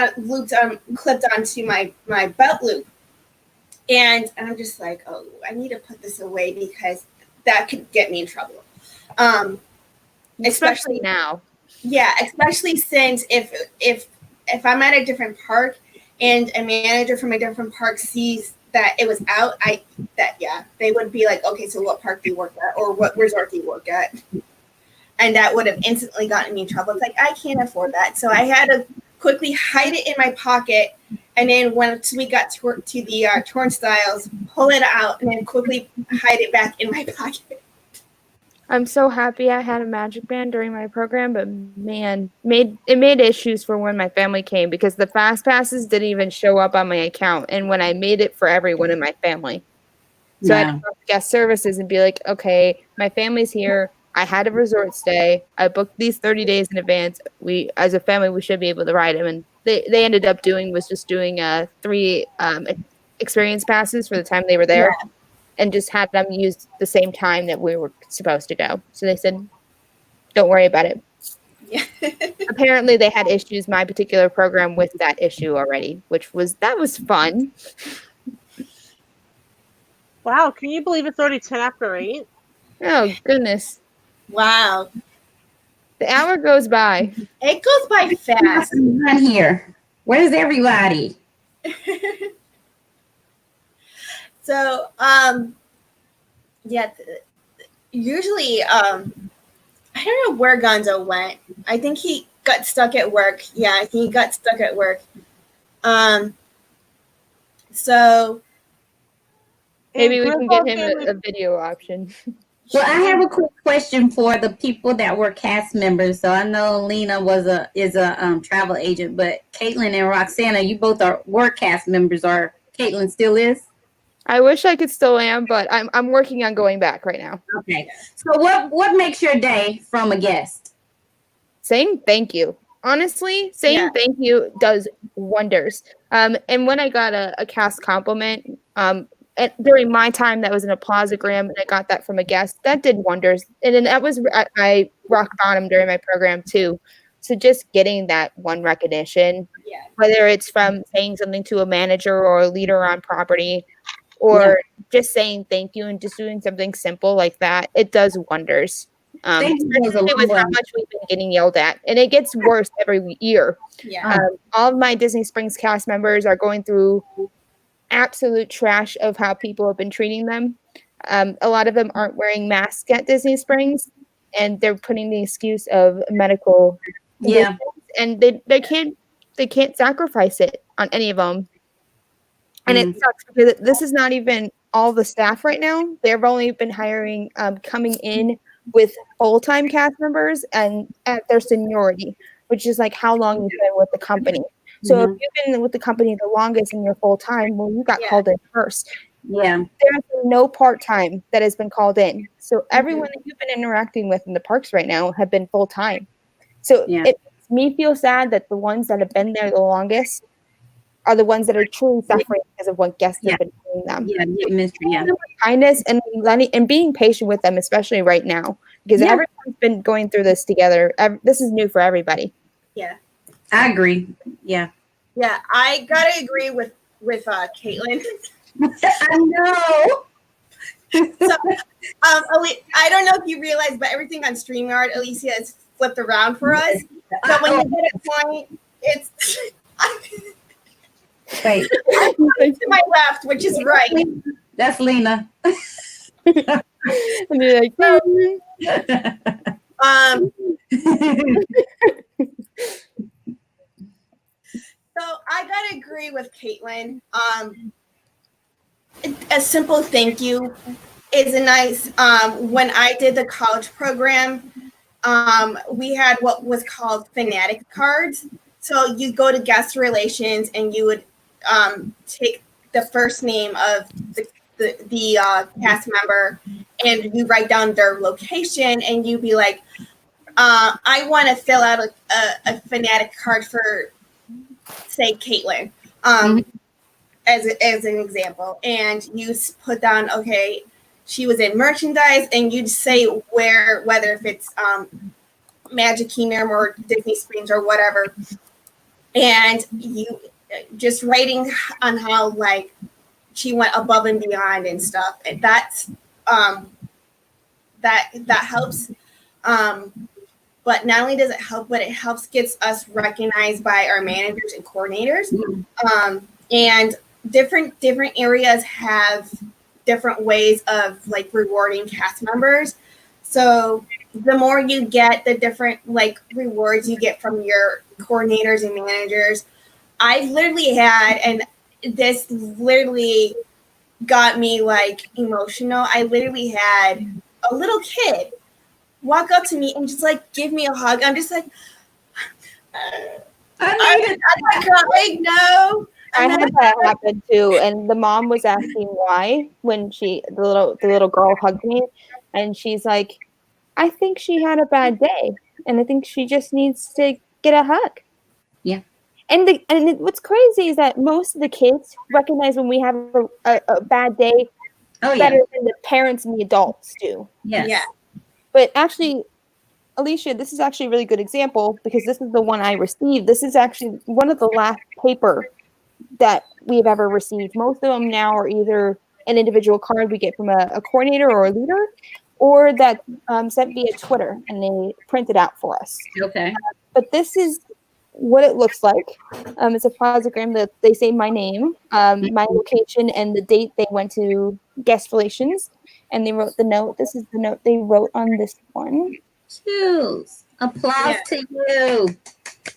clipped onto my belt loop. And I'm just like, oh, I need to put this away because that could get me in trouble. Especially now. Yeah, especially since if I'm at a different park and a manager from a different park sees that it was out, they would be like, okay, so what park do you work at, or what resort do you work at? And that would have instantly gotten me in trouble. It's like, I can't afford that, so I had to quickly hide it in my pocket. And then once we got to the turnstiles, pull it out and then quickly hide it back in my pocket. I'm so happy I had a magic band during my program, but man, it made issues for when my family came because the fast passes didn't even show up on my account, and when I made it for everyone in my family. So I had to go to guest services and be like, okay, my family's here. I had a resort stay. I booked these 30 days in advance. We, as a family, we should be able to ride them. And they ended up doing 3 experience passes for the time they were there, and just had them use the same time that we were supposed to go. So they said, don't worry about it. Yeah. Apparently they had issues, my particular program, with that issue already, that was fun. Wow, can you believe it's already 10 after 8? Oh, goodness. Wow. The hour goes by. It goes by fast. I'm here. Where's everybody? So, usually, I don't know where Gonzo went. I think he got stuck at work. Yeah, he got stuck at work. So maybe we can give him a video option. Well, I have a quick question for the people that were cast members. So I know Lena is a travel agent, but Caitlin and Roxana, you both were cast members, or Caitlin still is? I wish I could still am, but I'm working on going back right now. Okay. So what makes your day from a guest? Saying thank you. Honestly, saying thank you does wonders. And when I got a cast compliment, during my time, that was an applausogram, and I got that from a guest. That did wonders. And then that was I rock bottom during my program too. So just getting that one recognition, whether it's from saying something to a manager or a leader on property, or just saying thank you and just doing something simple like that, it does wonders. Especially with how much we've been getting yelled at, and it gets worse every year. All of my Disney Springs cast members are going through absolute trash of how people have been treating them. A lot of them aren't wearing masks at Disney Springs, and they're putting the excuse of medical conditions, and they can't sacrifice it on any of them. And it sucks because this is not even all the staff right now. They've only been hiring coming in with full-time cast members and at their seniority, which is like how long you've been with the company. So if you've been with the company the longest and you're full-time, well, you got called in first. Yeah. There's no part-time that has been called in. So everyone that you've been interacting with in the parks right now have been full-time. So it makes me feel sad that the ones that have been there the longest are the ones that are truly suffering because of what guests have been doing them. Kindness and being patient with them, especially right now, because everyone's been going through this together. This is new for everybody. Yeah. I agree. Yeah. Yeah, I gotta agree with Caitlin. I know. So, I don't know if you realize, but everything on StreamYard, Alicia, is flipped around for us. But when you get a point, it's Wait, to my left, which is right. that's Lena. And you're like, Um, so I gotta agree with Caitlin. A simple thank you is a nice. When I did the college program, we had what was called fanatic cards. So you go to guest relations and you would take the first name of the cast member and you write down their location and you be like, I want to fill out a fanatic card for, say, Caitlin, as an example. And you put down, okay, she was in merchandise, and you'd say whether if it's Magic Kingdom or Disney Springs or whatever. And you just writing on how, like, she went above and beyond and stuff. And that's that helps. But not only does it help, but it helps gets us recognized by our managers and coordinators. And different areas have different ways of like rewarding cast members. So the more you get, the different like rewards you get from your coordinators and managers. I literally had, and this literally got me like emotional. I literally had a little kid walk up to me and just like give me a hug. I'm just like, I'm not crying. No, I had that happen too, and the mom was asking why when the little girl hugged me, and she's like, I think she had a bad day, and I think she just needs to get a hug. Yeah. What's crazy is that most of the kids recognize when we have a bad day better than the parents and the adults do. Yes. Yeah. But actually, Alicia, this is actually a really good example because this is the one I received. This is actually one of the last paper that we've ever received. Most of them now are either an individual card we get from a coordinator or a leader, or that sent via Twitter and they print it out for us. Okay. But this is what it looks like. It's a posigram that they say my name, my location, and the date they went to guest relations, and they wrote the note. This is the note they wrote on this one. Choose. Applause to you.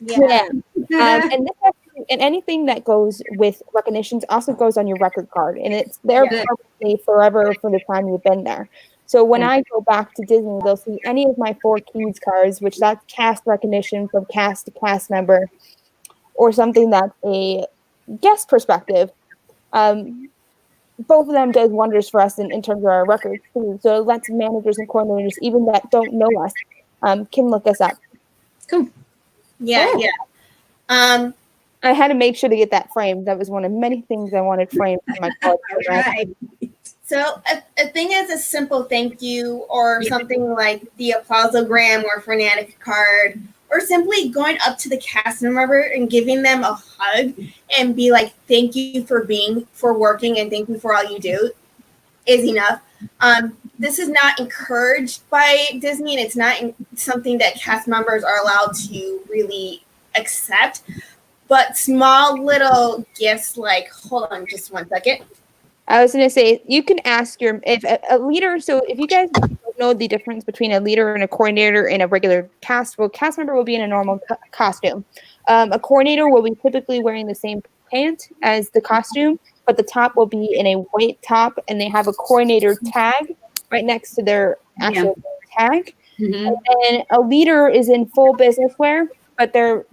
Yeah. And this actually, and anything that goes with recognitions also goes on your record card, and it's there permanently forever for the time you've been there. So when I go back to Disney, they'll see any of my 4 keys cards, which that's cast recognition from cast to cast member, or something that's a guest perspective. Both of them does wonders for us in terms of our records too. So it lets managers and coordinators, even that don't know us, can look us up. Cool. Yeah. I had to make sure to get that framed. That was one of many things I wanted framed for my college program. Right. So a thing is a simple thank you or something like the applausogram or fanatic card, or simply going up to the cast member and giving them a hug and be like, thank you for working and thank you for all you do is enough. This is not encouraged by Disney, and it's not something that cast members are allowed to really accept. But small little gifts like, hold on just one second. I was going to say, you can ask if a leader, so if you guys don't know the difference between a leader and a coordinator and a regular cast, well, cast member will be in a normal costume. A coordinator will be typically wearing the same pant as the costume, but the top will be in a white top, and they have a coordinator tag right next to their actual tag. And then a leader is in full business wear, but their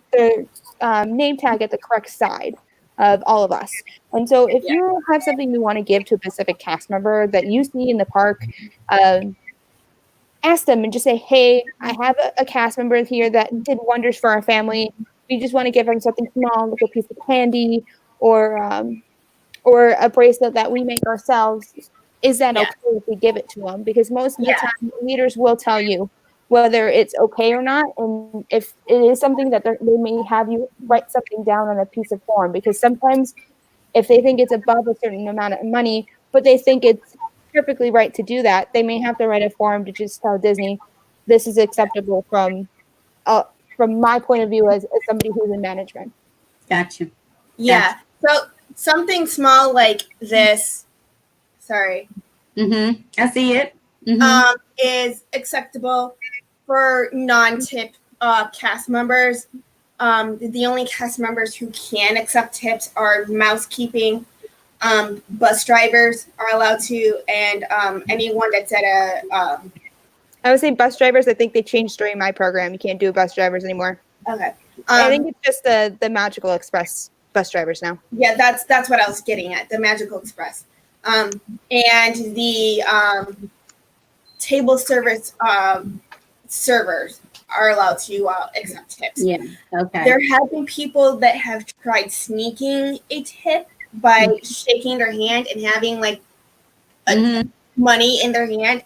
name tag at the correct side of all of us. And so if you have something you want to give to a specific cast member that you see in the park, ask them and just say, hey, I have a cast member here that did wonders for our family. We just want to give them something small, like a piece of candy or a bracelet that we make ourselves. Is that okay if we give it to them? Because most of the time, leaders will tell you whether it's okay or not, and if it is something that they may have you write something down on a piece of form, because sometimes if they think it's above a certain amount of money, but they think it's perfectly right to do that, they may have to write a form to just tell Disney, this is acceptable from from my point of view as somebody who's in management. Gotcha. Yeah. So something small like this, sorry, I see it. is acceptable for non-tip cast members. The only cast members who can accept tips are mousekeeping, bus drivers are allowed to, and anyone that's at a. I would say bus drivers. I think they changed during my program. You can't do bus drivers anymore. Okay. I think it's just the Magical Express bus drivers now. Yeah, that's what I was getting at, the Magical Express. And the table service servers are allowed to accept tips. Yeah. Okay. There have been people that have tried sneaking a tip by shaking their hand and having like money in their hand.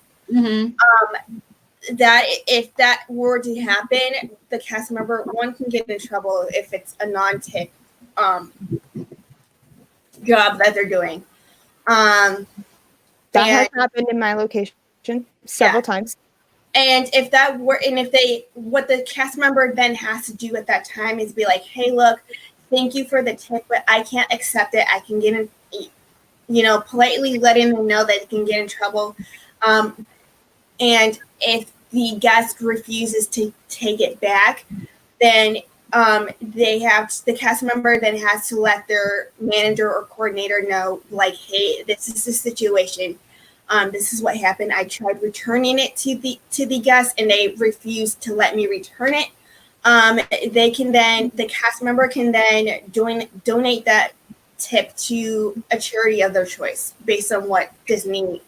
That if that were to happen, the cast member can get in trouble if it's a non-tip job that they're doing. That has happened in my location several times. And if what the cast member then has to do at that time is be like, hey, look, thank you for the tip, but I can't accept it. I can get in, politely letting them know that they can get in trouble. And if the guest refuses to take it back, then the cast member then has to let their manager or coordinator know, like, hey, this is the situation. This is what happened. I tried returning it to the guest, and they refused to let me return it. The cast member can then donate that tip to a charity of their choice based on what Disney,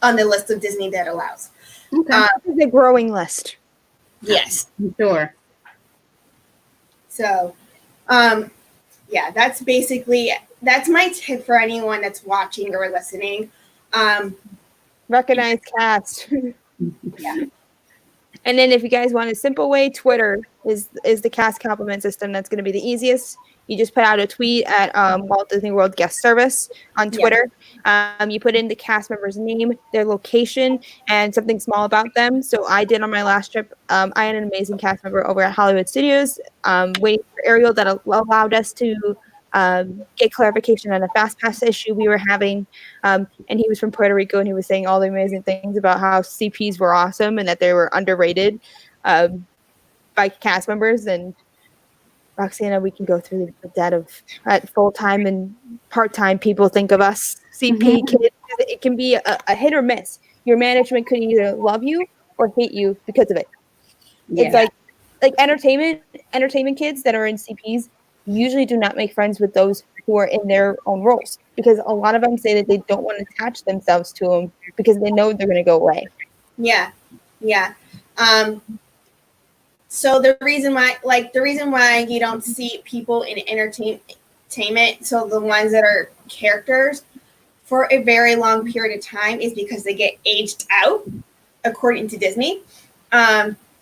on the list of Disney that allows. Okay. It's a growing list. Yes. Sure. So, that's my tip for anyone that's watching or listening. Recognize cast. Yeah. And then if you guys want a simple way, Twitter is the cast compliment system. That's going to be the easiest. You just put out a tweet at Walt Disney World Guest Service on Twitter. Yeah. You put in the cast member's name, their location, and something small about them. So I did on my last trip. I had an amazing cast member over at Hollywood Studios waiting for Ariel that allowed us to get clarification on a fast pass issue we were having. And he was from Puerto Rico, and he was saying all the amazing things about how CPs were awesome and that they were underrated by cast members. And Roxana, we can go through the debt of at full-time and part-time people think of us CP kids. It can be a hit or miss. Your management could either love you or hate you because of it. Yeah. It's like entertainment kids that are in CPs usually do not make friends with those who are in their own roles, because a lot of them say that they don't want to attach themselves to them because they know they're going to go away. Yeah. So the reason why you don't see people in entertainment, so the ones that are characters, for a very long period of time is because they get aged out, according to Disney.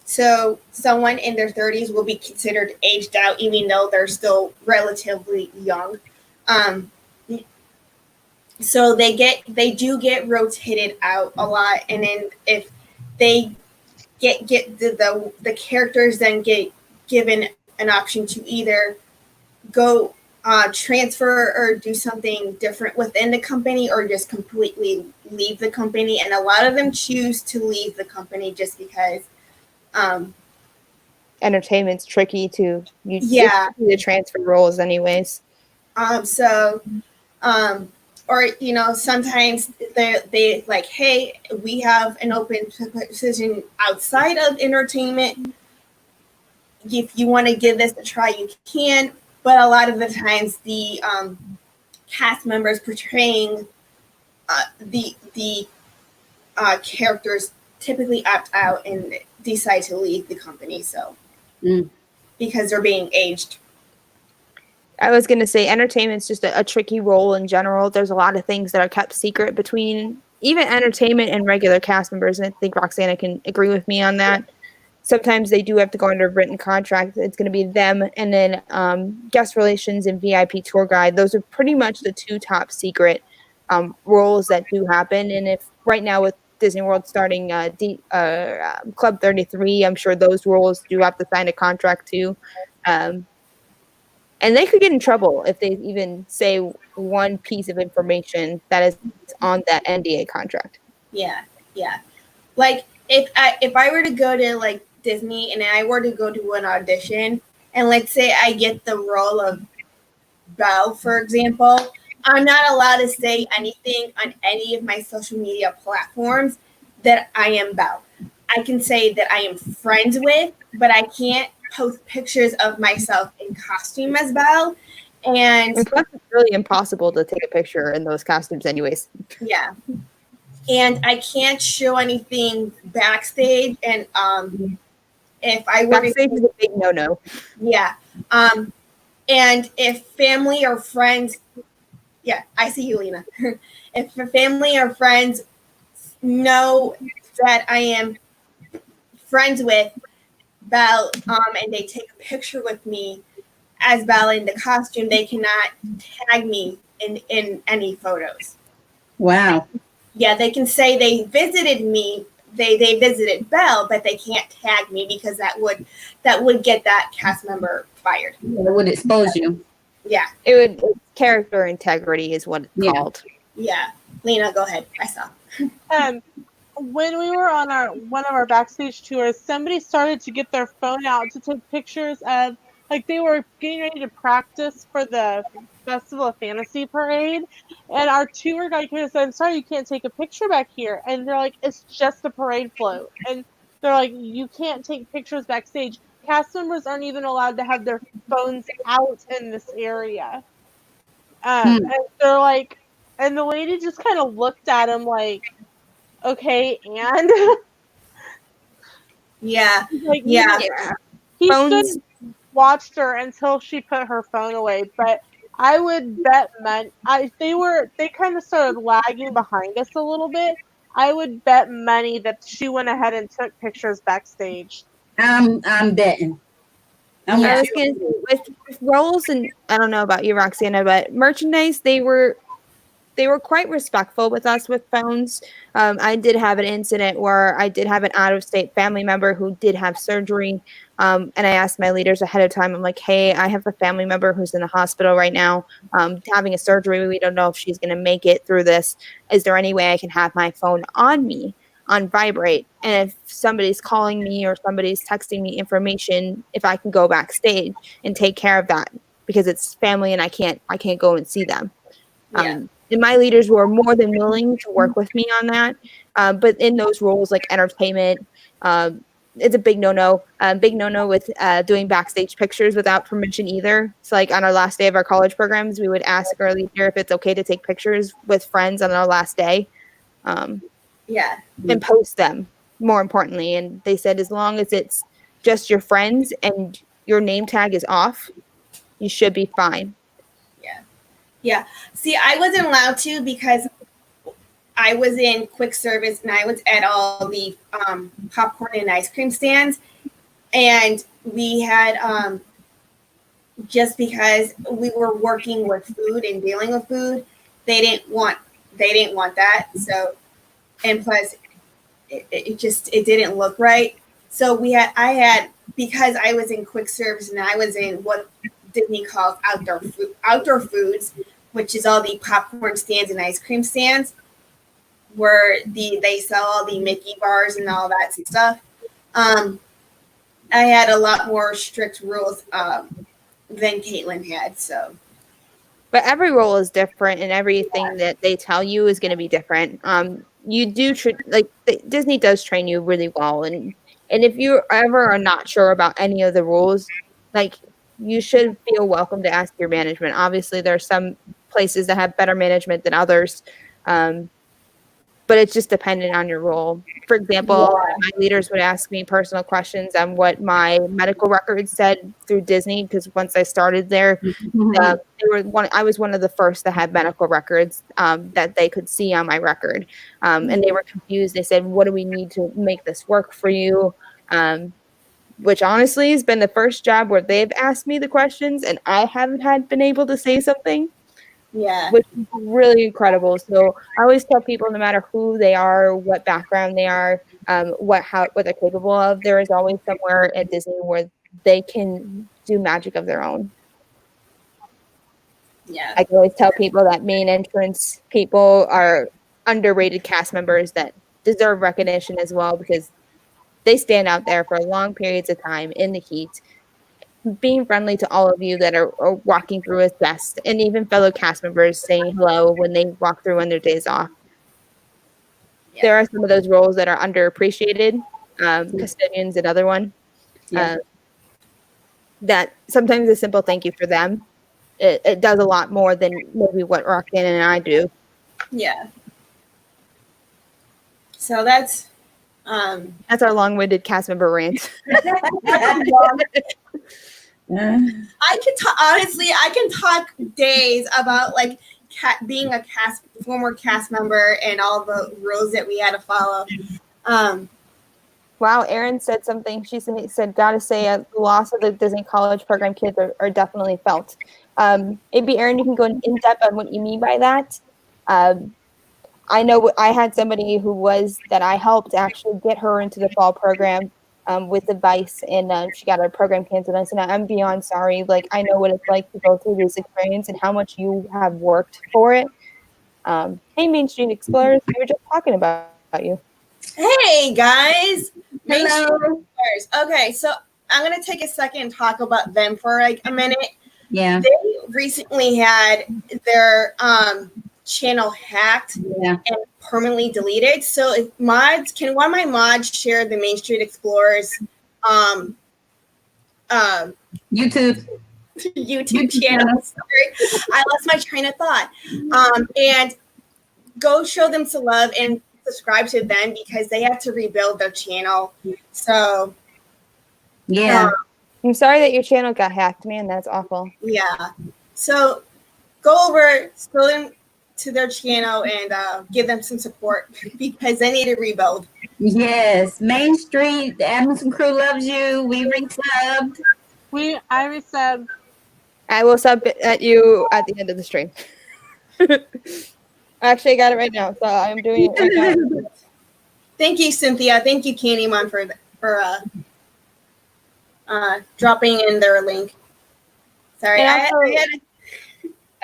So someone in their 30s will be considered aged out, even though they're still relatively young. So they do get rotated out a lot, and then if they get the characters then get given an option to either go transfer or do something different within the company, or just completely leave the company. And a lot of them choose to leave the company just because entertainment's tricky to the transfer roles anyways. Or sometimes they like, hey, we have an open position outside of entertainment. If you want to give this a try, you can. But a lot of the times, the cast members portraying the characters typically opt out and decide to leave the company. So because they're being aged. I was going to say entertainment's just a tricky role in general. There's a lot of things that are kept secret between even entertainment and regular cast members. And I think Roxana can agree with me on that. Sometimes they do have to go under written contract. It's going to be them. And then guest relations and VIP tour guide. Those are pretty much the two top secret roles that do happen. And if right now with Disney World starting Club 33. I'm sure those rules do have to sign a contract too. And they could get in trouble if they even say one piece of information that is on that NDA contract. Yeah. Like if I were to go to like Disney and I were to go to an audition, and let's say I get the role of Belle, for example, I'm not allowed to say anything on any of my social media platforms that I am Belle. I can say that I am friends with, but I can't post pictures of myself in costume as Belle. And it's really impossible to take a picture in those costumes anyways. Yeah. And I can't show anything backstage. And if I were backstage is a big no-no. Yeah. And if family or friends, yeah, I see you, Lena. If family or friends know that I am friends with Belle, and they take a picture with me as Belle in the costume, they cannot tag me in any photos. Wow. Yeah, they can say they visited me, they visited Belle, but they can't tag me because that would get that cast member fired. It would expose you. Yeah. It would character integrity is what it's called. Yeah. Lena, go ahead. I saw. When we were on one of our backstage tours, somebody started to get their phone out to take pictures of, like, they were getting ready to practice for the Festival of Fantasy Parade, and our tour guide came and said, "I'm sorry, you can't take a picture back here." And they're like, "It's just a parade float." And they're like, "You can't take pictures backstage. Cast members aren't even allowed to have their phones out in this area." And they're like, and the lady just kind of looked at him like, "Okay, and?" Yeah. Like, Yeah. He Phones. stood and watched her until she put her phone away, but I would bet they kind of started lagging behind us a little bit. I would bet money that she went ahead and took pictures backstage. I'm betting. I was going to say, with roles, and I don't know about you, Roxana, but merchandise, they were quite respectful with us with phones. I did have an incident where I did have an out-of-state family member who did have surgery, and I asked my leaders ahead of time. I'm like, "Hey, I have a family member who's in the hospital right now, having a surgery. We don't know if she's going to make it through this. Is there any way I can have my phone on me on vibrate? And if somebody's calling me or somebody's texting me information, if I can go backstage and take care of that because it's family and I can't go and see them." Yeah. And my leaders were more than willing to work with me on that. But in those roles, like entertainment, it's a big no-no. Big no-no with doing backstage pictures without permission either. So like on our last day of our college programs, we would ask our leader if it's okay to take pictures with friends on our last day. Yeah. And post them, more importantly. And they said as long as it's just your friends and your name tag is off, you should be fine. Yeah. See, I wasn't allowed to because I was in quick service and I was at all the popcorn and ice cream stands. And we had, just because we were working with food and dealing with food, they didn't want that. So, and plus it didn't look right. So because I was in quick service and I was in what Disney calls outdoor foods, which is all the popcorn stands and ice cream stands, where they sell all the Mickey bars and all that stuff. I had a lot more strict rules than Caitlin had. So, but every role is different, and everything that they tell you is going to be different. You do Disney does train you really well, and if you ever are not sure about any of the rules, like, you should feel welcome to ask your management. Obviously, there are some places that have better management than others, but it's just dependent on your role. For example, my leaders would ask me personal questions on what my medical records said through Disney, because once I started there, I was one of the first that had medical records that they could see on my record, and they were confused. They said, "What do we need to make this work for you?" Which honestly has been the first job where they've asked me the questions and I haven't been able to say something. Yeah. which is really incredible. So I always tell people, no matter who they are, what background they are, what they're capable of, there is always somewhere at Disney where they can do magic of their own. Yeah. I can always tell people that main entrance people are underrated cast members that deserve recognition as well, because they stand out there for long periods of time in the heat, being friendly to all of you that are walking through as guests, and even fellow cast members saying hello when they walk through on their days off. Yeah. There are some of those roles that are underappreciated. Custodian's another one. Yeah. That sometimes a simple thank you for them, it does a lot more than maybe what Roxanne and I do. Yeah. So that's That's our long-winded cast member rant. I can honestly, I can talk days about like being a former cast member and all the rules that we had to follow. Wow, Erin said something. She said, "Gotta say, the loss of the Disney College Program kids are definitely felt." Maybe Erin, you can go in depth on what you mean by that. I know I had somebody that I helped actually get her into the fall program with advice, and she got her program canceled. I said, "I'm beyond sorry. Like, I know what it's like to go through this experience and how much you have worked for it." Hey, Main Street Explorers, we were just talking about you. Hey guys, Hello. Okay, so I'm gonna take a second and talk about them for like a minute. Yeah. They recently had their channel hacked Yeah. and permanently deleted. So if can one of my mods share the Main Street Explorers YouTube. YouTube channel? Sorry, I lost my train of thought. And go show them some love and subscribe to them because they have to rebuild their channel. So Yeah. I'm sorry that your channel got hacked, man. That's awful. yeah. So go over, go into their channel and give them some support because they need to rebuild. Yes. Main Street, the Adamson crew loves you. We resubbed. I resubbed. I will sub at you at the end of the stream. Actually, I got it right now, so I'm doing it right now. Thank you, Cynthia. Thank you, Candyman, for dropping in their link. Sorry, I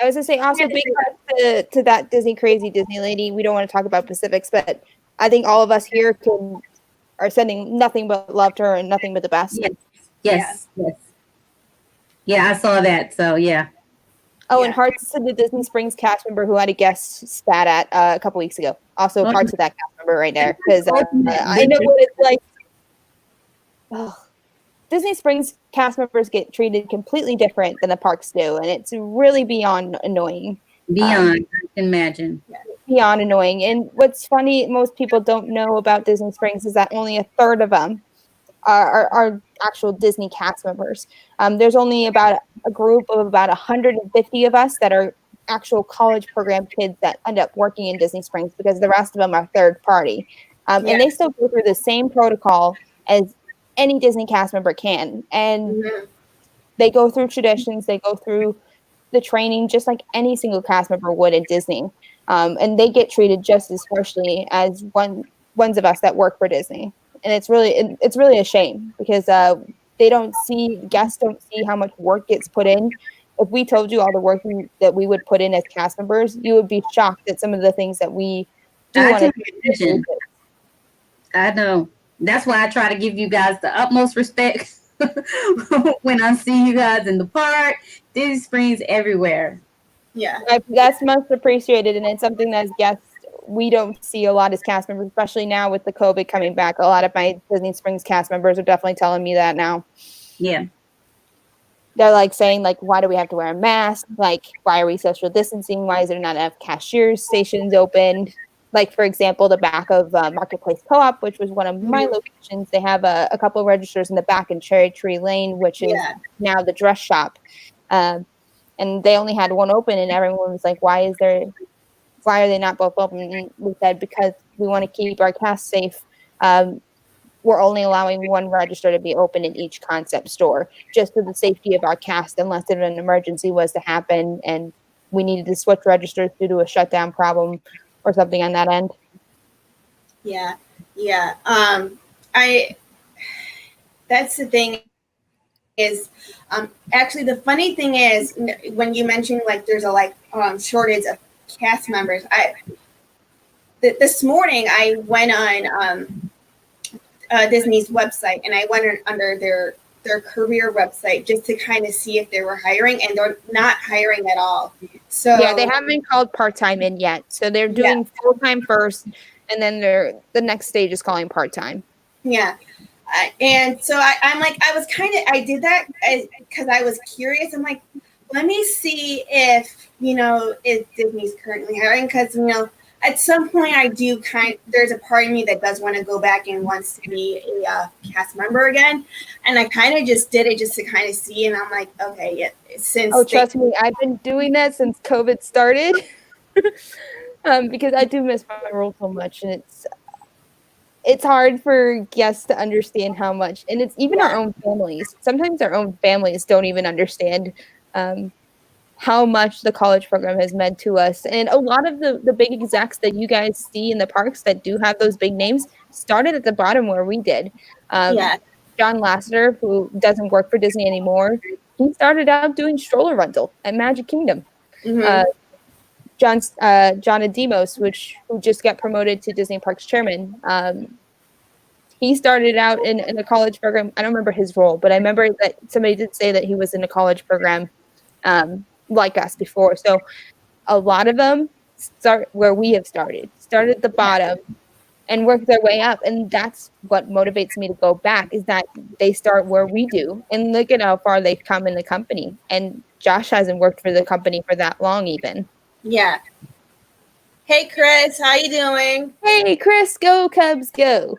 was gonna say also big thanks to that Disney crazy Disney lady. We don't want to talk about specifics, but I think all of us here are sending nothing but love to her and nothing but the best. Yes. Yeah, I saw that. So yeah. Oh, and hearts to the Disney Springs cast member who had a guest spat at a couple weeks ago. Also, hearts to that cast member right there, because I know what it's like. Oh, Disney Springs cast members get treated completely different than the parks do, and it's really beyond annoying. Beyond, I can imagine. Beyond annoying. And what's funny, most people don't know about Disney Springs is that only a third of them are actual Disney cast members. There's only about a group of about 150 of us that are actual college program kids that end up working in Disney Springs, because the rest of them are third party. And they still go through the same protocol as any Disney cast member can. And they go through traditions, they go through the training just like any single cast member would at Disney. And they get treated just as harshly as ones of us that work for Disney. And it's really a shame, because guests don't see how much work gets put in. If we told you all the work that we would put in as cast members, you would be shocked at some of the things that we do. I know. That's why I try to give you guys the utmost respect when I see you guys in the park, Disney Springs, everywhere. Yeah, that's most appreciated, and it's something that as guests we don't see a lot as cast members, especially now with the COVID coming back. A lot of my Disney Springs cast members are definitely telling me that now. Yeah. They're like saying, like, why do we have to wear a mask? Like, why are we social distancing? Why is there not enough cashier stations open? Like, for example, the back of Marketplace Co-op, which was one of my locations, they have a couple of registers in the back in Cherry Tree Lane, which is now the dress shop. And they only had one open, and everyone was like, why are they not both open? And we said, because we want to keep our cast safe. We're only allowing one register to be open in each concept store, just for the safety of our cast, unless if an emergency was to happen and we needed to switch registers due to a shutdown problem or something on that end. Yeah. That's the thing is, actually the funny thing is when you mentioned like there's a shortage of cast members. This morning I went on Disney's website and I went under their career website just to kind of see if they were hiring, and they're not hiring at all. So yeah, they haven't called part-time in yet. So they're doing full-time first, and then the next stage is calling part-time. Yeah. And so I'm like, I did that because I was curious. I'm like, let me see if Disney's currently hiring, because, at some point there's a part of me that does want to go back and wants to be a cast member again. And I kind of just did it just to kind of see. And I'm like, okay, yeah, trust me, I've been doing that since COVID started because I do miss my role so much. And it's hard for guests to understand how much, and it's even our own families. Sometimes our own families don't even understand how much the college program has meant to us. And a lot of the big execs that you guys see in the parks that do have those big names started at the bottom where we did. John Lasseter, who doesn't work for Disney anymore, he started out doing stroller rental at Magic Kingdom. Mm-hmm. John Ademos, who just got promoted to Disney Parks chairman, he started out in a college program. I don't remember his role, but I remember that somebody did say that he was in a college program like us before. So a lot of them start where we have started at the bottom and work their way up. And that's what motivates me to go back, is that they start where we do. And look at how far they've come in the company. And Josh hasn't worked for the company for that long even. Yeah. Hey, Chris, how you doing? Hey, Chris, go Cubs, go.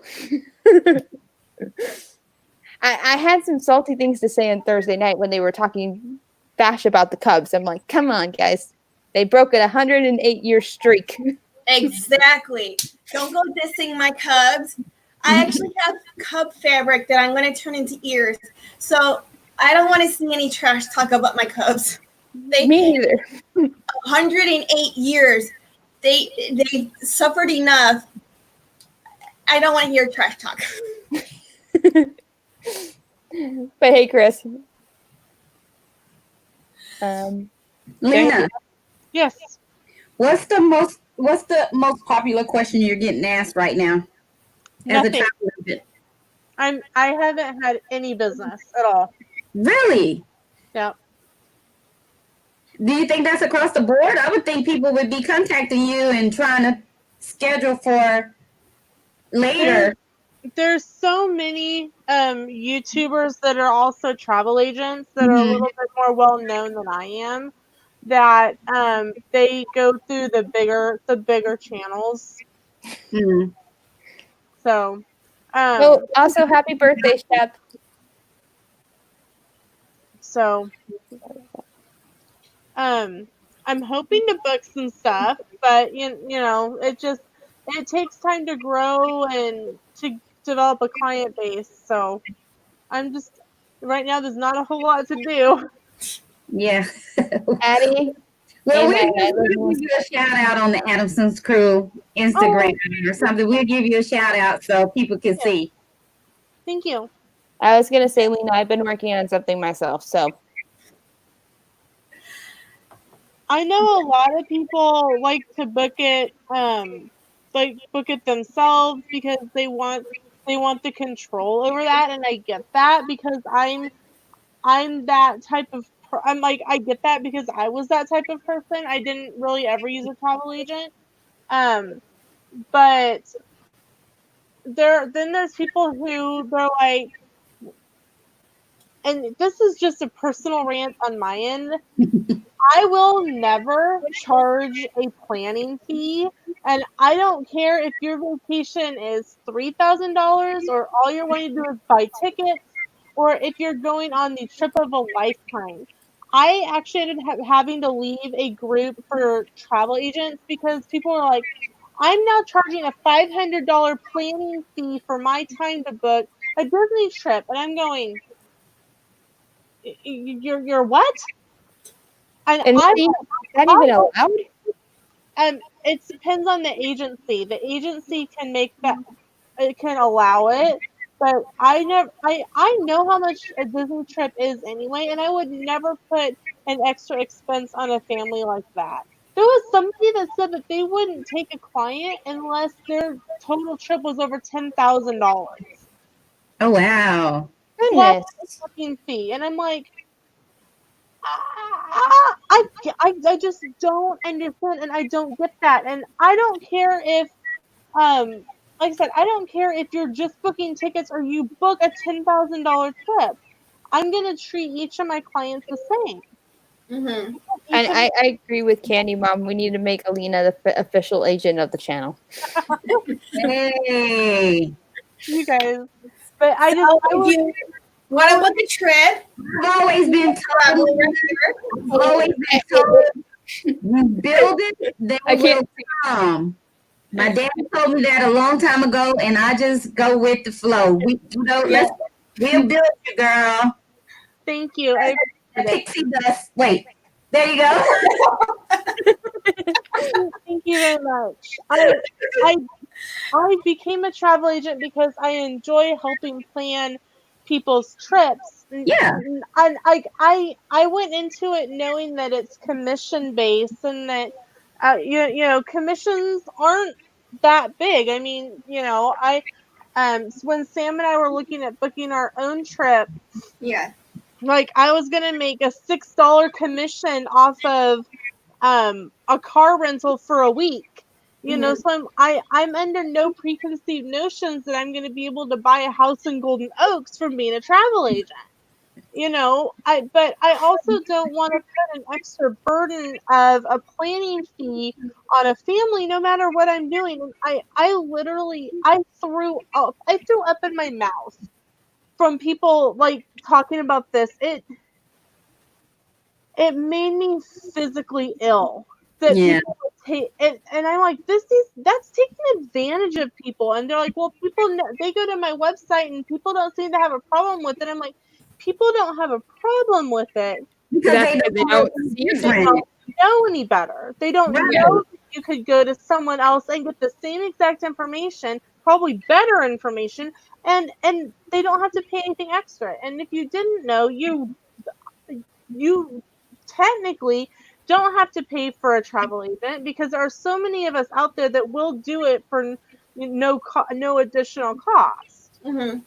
I had some salty things to say on Thursday night when they were talking bash about the Cubs. I'm like, come on, guys. They broke a 108-year streak. Exactly. Don't go dissing my Cubs. I actually have Cub fabric that I'm going to turn into ears. So I don't want to see any trash talk about my Cubs. Me neither. 108 years. They suffered enough. I don't want to hear trash talk. But hey, Chris. Lena. Yes. What's the most popular question you're getting asked right now? Nothing. As a travel agent? I haven't had any business at all. Really? Yeah. Do you think that's across the board? I would think people would be contacting you and trying to schedule for later. There's so many YouTubers that are also travel agents that are a little bit more well known than I am, that they go through the bigger channels. Mm-hmm. So also happy birthday, Shep. So I'm hoping to book some stuff, but you know, it takes time to grow and to develop a client base. So I'm just right now there's not a whole lot to do. Yeah. Addie. Well, we'll give you a shout out on the Adamson's Crew Instagram or something. We'll give you a shout out so people can see. Thank you. I was going to say, Lena, I've been working on something myself, so. I know a lot of people like to book it themselves because they want the control over that, and I get that because I'm that type of I get that because I was that type of person. I didn't really ever use a travel agent, but there's people who they're like, and this is just a personal rant on my end. I will never charge a planning fee, and I don't care if your vacation is $3,000 or all you're wanting to do is buy tickets, or if you're going on the trip of a lifetime. I actually ended up having to leave a group for travel agents because people were like, I'm now charging a $500 planning fee for my time to book a Disney trip. And I'm going, you're what? And And I, see, is that even allowed? it depends on the agency. The agency can make that, it can allow it, but I know how much a Disney trip is anyway, and I would never put an extra expense on a family like that. There was somebody that said that they wouldn't take a client unless their total trip was over $10,000 Oh, wow. plus Goodness. a fucking fee, and I'm like, I just don't understand, and I don't get that, and I don't care if like I said, I don't care if you're just booking tickets or you book a $10,000 trip. I'm gonna treat each of my clients the same. Mm-hmm. And I agree with Candy Mom. We need to make Alina the official agent of the channel. Hey. You guys, but I So if you want to book a trip, I've always been travel told, right here. I've always been told, you build it, they I will can't- come. My dad told me that a long time ago, and I just go with the flow. We'll build you, girl. thank you. I appreciate Pixie dust. Wait, there you go. it. Thank you very much. I became a travel agent because I enjoy helping plan people's trips. Yeah. And I went into it knowing that it's commission based and that you know commissions aren't that big. I mean, you know, when Sam and I were looking at booking our own trip, Yeah. like I was gonna make a $6 commission off of a car rental for a week. You know, so I'm under no preconceived notions that I'm going to be able to buy a house in Golden Oaks from being a travel agent. You know, but I also don't want to put an extra burden of a planning fee on a family, no matter what I'm doing. And I literally I threw up in my mouth from people like talking about this. It made me physically ill that Yeah. people would take and I'm like, that's taking advantage of people. And they're like, well, people they go to my website and people don't seem to have a problem with it. I'm like, people don't have a problem with it. Because That's they because they don't don't know see They different. don't know any better. They don't Right. know that you could go to someone else and get the same exact information, probably better information, and they don't have to pay anything extra. And if you didn't know, you technically don't have to pay for a travel agent because there are so many of us out there that will do it for no additional cost. Mm-hmm.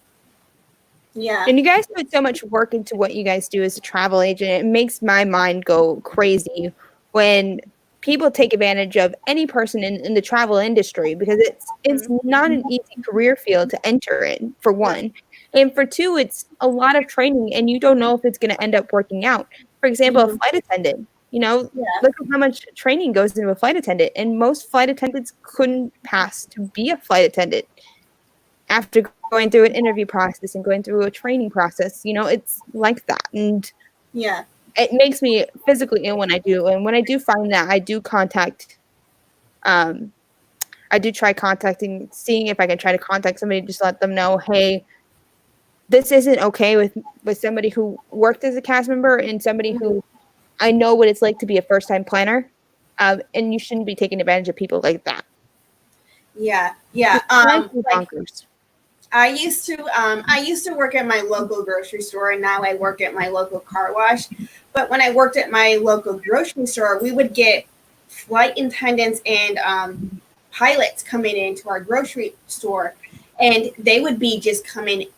Yeah. And you guys put so much work into what you guys do as a travel agent. It makes my mind go crazy when people take advantage of any person in the travel industry because it's not an easy career field to enter in, for one. And for two, it's a lot of training and you don't know if it's going to end up working out. For example, a flight attendant, you know, look at how much training goes into a flight attendant. And most flight attendants couldn't pass to be a flight attendant after going through an interview process and going through a training process. You know, it's like that. And Yeah. it makes me physically ill when I do. And when I do find that, I do contact, I do try contacting, seeing if I can try to contact somebody, just let them know, hey, this isn't okay with somebody who worked as a cast member and somebody who I know what it's like to be a first-time planner. And you shouldn't be taking advantage of people like that. Yeah. Yeah. Like, Bonkers. I used to work at my local grocery store and now I work at my local car wash. But when I worked at my local grocery store, we would get flight attendants and pilots coming into our grocery store and they would be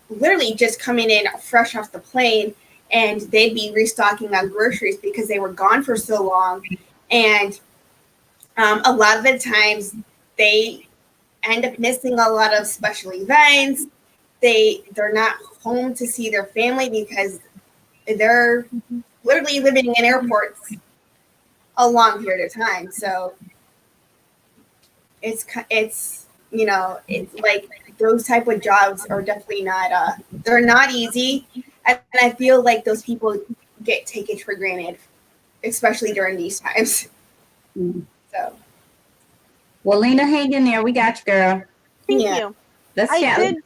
literally just coming in fresh off the plane and they'd be restocking on groceries because they were gone for so long. And a lot of the times they end up missing a lot of special events. They're not home to see their family because they're literally living in airports a long period of time. So it's you know, it's like those type of jobs are definitely not they're not easy, and I feel like those people get taken for granted, especially during these times. So Well, Lena, hang in there. We got you, girl. Thank you. Let's chat. I did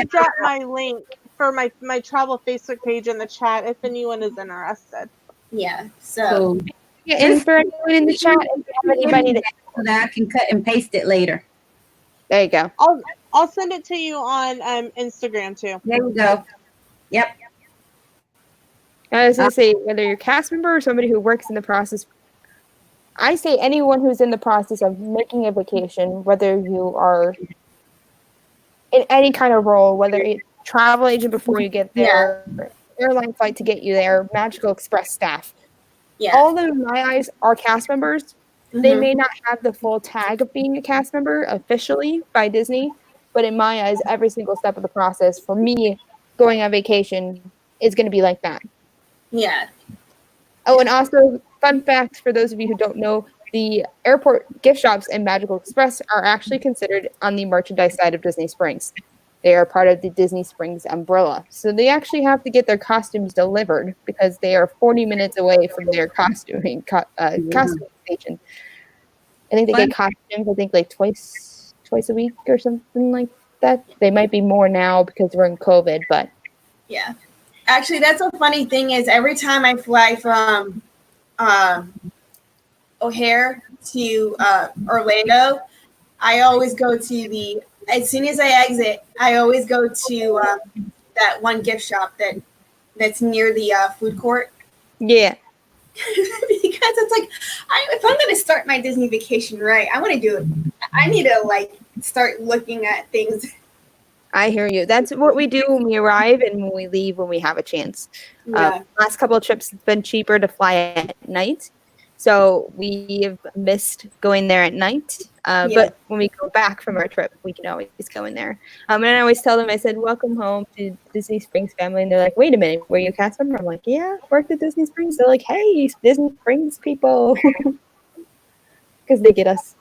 drop my link for my travel Facebook page in the chat if anyone is interested. Yeah. So Cool. Yeah, and for anyone in the chat, if you have anybody that so that I can cut and paste it later. there you go. I'll send it to you on Instagram too. There we go. Yep. I was going to say, whether you're a cast member or somebody who works in the process, I say anyone who's in the process of making a vacation, whether you are in any kind of role, whether it's travel agent before you get there, airline flight to get you there, Magical Express staff. yeah. All of them, in my eyes, are cast members. They Mhm. may not have the full tag of being a cast member officially by Disney, but in my eyes, every single step of the process for me going on vacation is going to be like that. Yeah. Oh, and also, fun fact for those of you who don't know, the airport gift shops and Magical Express are actually considered on the merchandise side of Disney Springs. They are part of the Disney Springs umbrella. So they actually have to get their costumes delivered because they are 40 minutes away from their costume station. I think they get costumes, like twice a week or something like that. They might be more now because we're in COVID, but Yeah. Actually, that's a funny thing is every time I fly from O'Hare to Orlando, I always go to as soon as I exit, I always go to that one gift shop that's near the food court. yeah. Because it's like, if I'm going to start my Disney vacation right, I want to do it. I need to start looking at things. I hear you. That's what we do when we arrive and when we leave when we have a chance. Yeah. Last couple of trips, it's been cheaper to fly at night. So we've missed going there at night. But when we go back from our trip, we can always go in there. And I always tell them, I said, welcome home to Disney Springs family. And they're like, wait a minute, were you a cast member? I'm like, yeah, worked at Disney Springs. They're like, hey, Disney Springs people. Because they get us.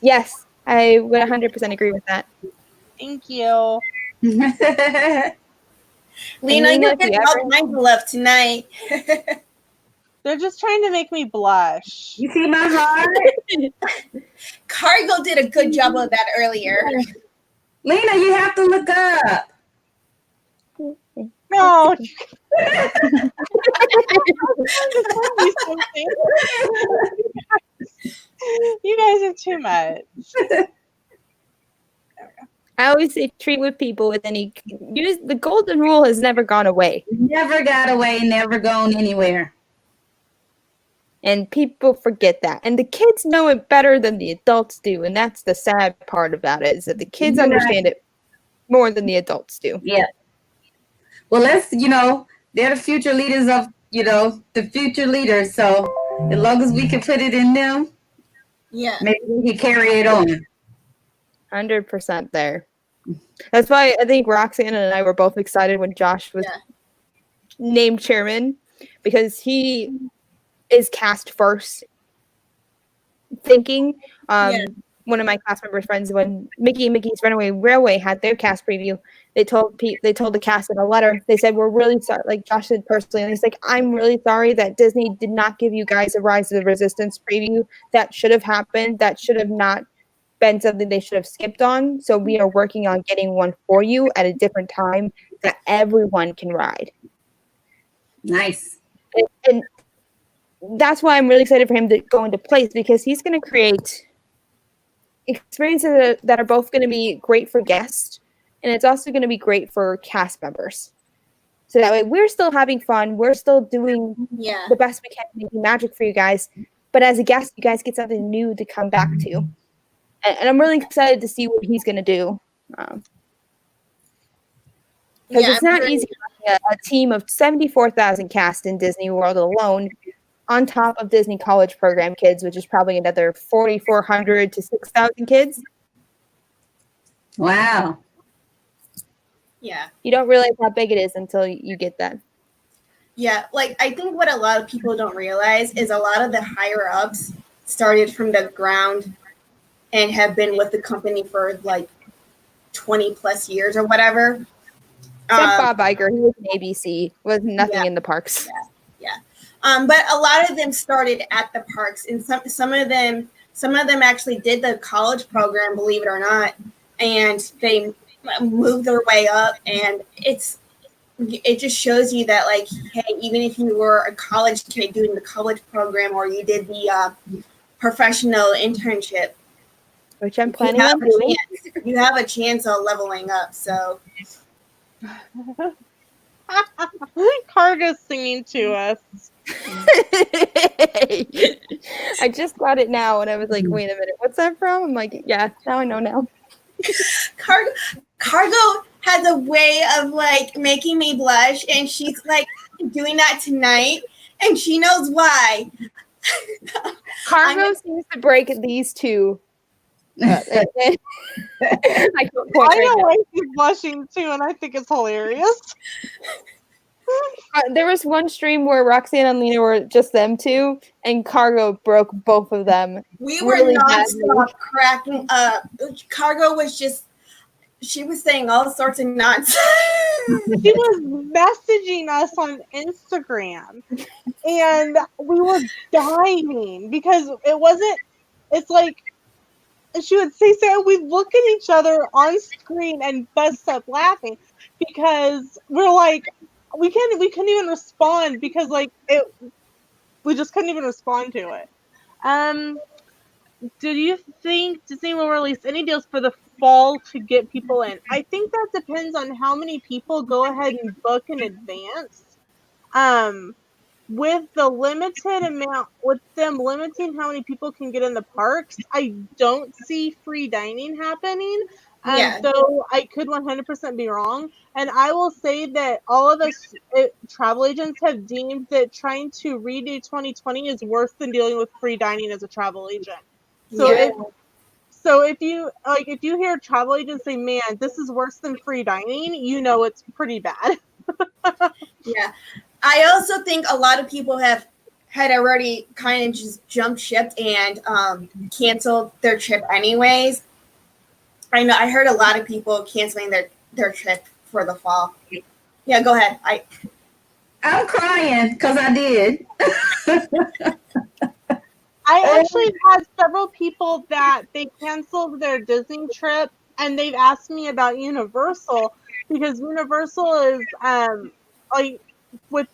Yes, I would 100% agree with that. Thank you. Lena, you're getting all the minds love tonight. They're just trying to make me blush. You see my heart? Cargill did a good job of that earlier. Lena, you have to look up. No. You guys are too much. I always say treat with people with the golden rule has never gone away. Never got away, never gone anywhere. And people forget that. And the kids know it better than the adults do. And that's the sad part about it, is that the kids understand it more than the adults do. Yeah. Well, they're the future leaders of, the future leaders. So as long as we can put it in them, maybe we can carry it on. 100% there. That's why I think Roxanne and I were both excited when Josh was named chairman, because he is cast first thinking. One of my cast members' friends, when Mickey and Mickey's Runaway Railway had their cast preview, they told the cast in a letter, they said, we're really sorry, like Josh said personally, and he's like, I'm really sorry that Disney did not give you guys a Rise of the Resistance preview. That should have happened. That should have not been something they should have skipped on. So we are working on getting one for you at a different time that everyone can ride. Nice. And that's why I'm really excited for him to go into place, because he's going to create experiences that are both going to be great for guests, and it's also going to be great for cast members. So that way we're still having fun. We're still doing the best we can, making magic for you guys. But as a guest, you guys get something new to come back to. And I'm really excited to see what he's going to do. Because it's not easy having a team of 74,000 cast in Disney World alone, on top of Disney College Program kids, which is probably another 4,400 to 6,000 kids. Wow. Yeah. You don't realize how big it is until you get that. Yeah, I think what a lot of people don't realize is a lot of the higher ups started from the ground and have been with the company for 20 plus years or whatever. Except Bob Iger, he was an ABC, was nothing in the parks. Yeah. But a lot of them started at the parks, and some of them actually did the college program, believe it or not, and they moved their way up, and it's it just shows you that, like, hey, even if you were a college kid doing the college program or you did the professional internship, which I'm planning on doing. You have a chance of leveling up. So Cargo's singing to us. I just got it now, and I was like, wait a minute, what's that from? I'm like, yeah, now I know now. Cargo has a way of like making me blush, and she's like doing that tonight, and she knows why. Cargo seems to break these two. I know why she's blushing too, and I think it's hilarious. There was one stream where Roxanne and Lena were just them two, and Cargo broke both of them. We were really nonstop cracking up. Cargo was just, she was saying all sorts of nonsense. She was messaging us on Instagram, and we were dying because it's like, she would say something, we'd look at each other on screen and bust up laughing because we're like, we couldn't even respond because like we just couldn't even respond to it. Do you think Disney will release any deals for the fall to get people in? I think that depends on how many people go ahead and book in advance. With them limiting how many people can get in the parks, I don't see free dining happening. Though I could 100% be wrong. And I will say that all of us travel agents have deemed that trying to redo 2020 is worse than dealing with free dining as a travel agent. So if you hear travel agents say, man, this is worse than free dining, you know it's pretty bad. Yeah. I also think a lot of people had already kind of just jumped ship and canceled their trip anyways. I heard a lot of people canceling their trip for the fall. Yeah, go ahead. I'm crying because I did. I actually had several people that they canceled their Disney trip, and they've asked me about Universal because Universal is like with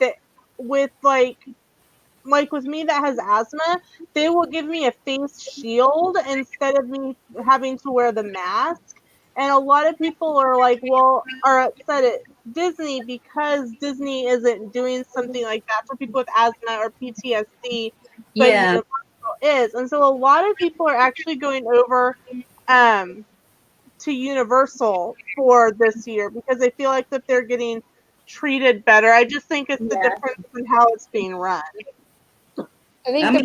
me that has asthma, they will give me a face shield instead of me having to wear the mask. And a lot of people are upset at Disney because Disney isn't doing something like that for people with asthma or PTSD, but Universal is. And so a lot of people are actually going over to Universal for this year because they feel like that they're getting treated better. I just think it's the difference in how it's being run. I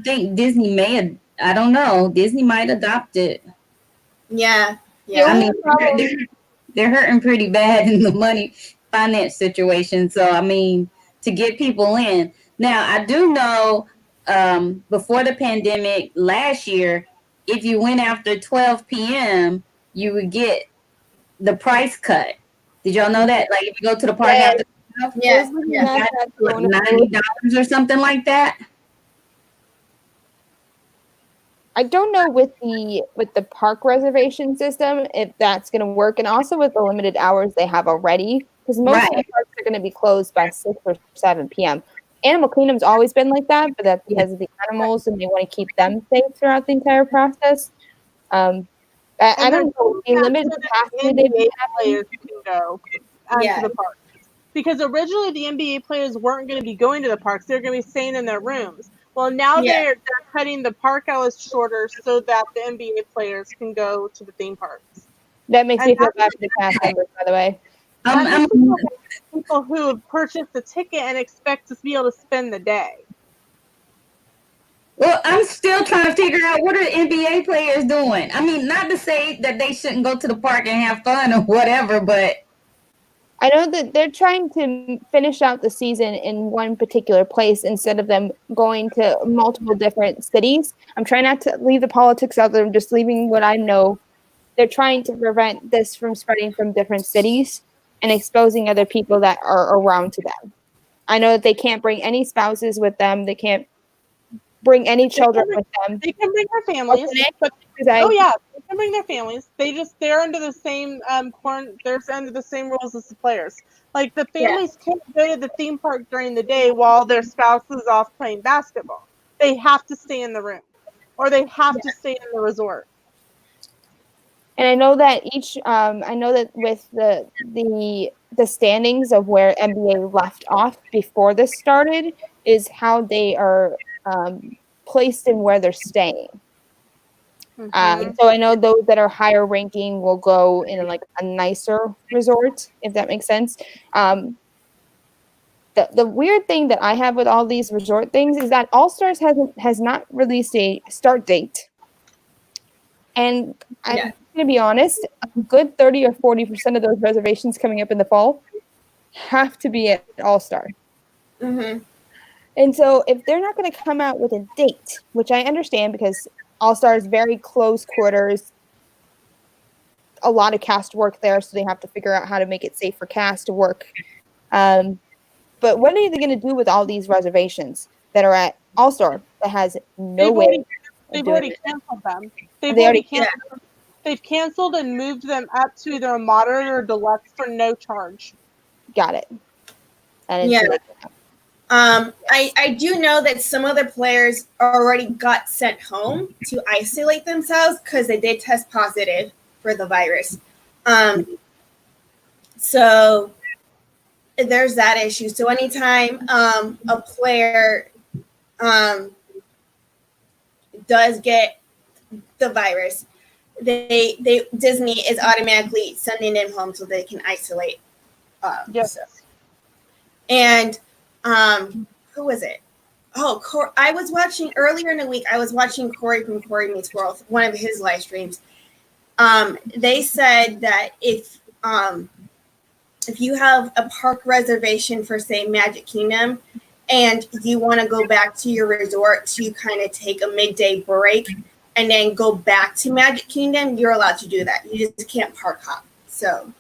think Disney I don't know. Disney might adopt it. Yeah. I mean, they're hurting pretty bad in the finance situation. So, I mean, to get people in. Now, I do know before the pandemic last year, if you went after 12 p.m., you would get the price cut. Did y'all know that? Like, if you go to the park after 12, $90 or something like that. I don't know with the park reservation system if that's going to work, and also with the limited hours they have already, because most of the parks are going to be closed by 6 or 7 p.m. Animal Kingdom's always been like that, but that's because of the animals, and they want to keep them safe throughout the entire process. I don't know the limited capacity they players can go to the parks, because originally the NBA players weren't going to be going to the parks; they were going to be staying in their rooms. Well, now they're cutting the park hours shorter so that the NBA players can go to the theme parks. That makes me feel bad for the cast members, by the way. People who have purchased the ticket and expect to be able to spend the day. Well, I'm still trying to figure out what are the NBA players doing. I mean, not to say that they shouldn't go to the park and have fun or whatever, but I know that they're trying to finish out the season in one particular place instead of them going to multiple different cities. I'm trying not to leave the politics out there. I'm just leaving what I know. They're trying to prevent this from spreading from different cities and exposing other people that are around to them. I know that they can't bring any spouses with them. They can't bring any children with them. They can bring their families. and bring their families. They're under the same they're under the same rules as the players. Like the families can't go to the theme park during the day while their spouse is off playing basketball. They have to stay in the room, or they have to stay in the resort. And I know that I know that with the standings of where NBA left off before this started is how they are placed in where they're staying. So I know those that are higher ranking will go in like a nicer resort, if that makes sense. The weird thing that I have with all these resort things is that All Stars has not released a start date, and I'm going to be honest, a good 30 or 40% of those reservations coming up in the fall have to be at All Star. Mm-hmm. And so if they're not going to come out with a date, which I understand because All Star is very close quarters, a lot of cast work there, so they have to figure out how to make it safe for cast to work. But what are they going to do with all these reservations that are at All Star that has no way? They've already canceled them. They've canceled and moved them up to either a moderate or deluxe for no charge. Got it. I do know that some other players already got sent home to isolate themselves because they did test positive for the virus. So there's that issue. So anytime a player does get the virus, Disney is automatically sending them home so they can isolate. Yes. So. And who was it? Oh, I was watching earlier in the week. I was watching Corey from Corey Meets World, one of his live streams. They said that if you have a park reservation for, say, Magic Kingdom, and you want to go back to your resort to kind of take a midday break and then go back to Magic Kingdom, you're allowed to do that. You just can't park hop. So.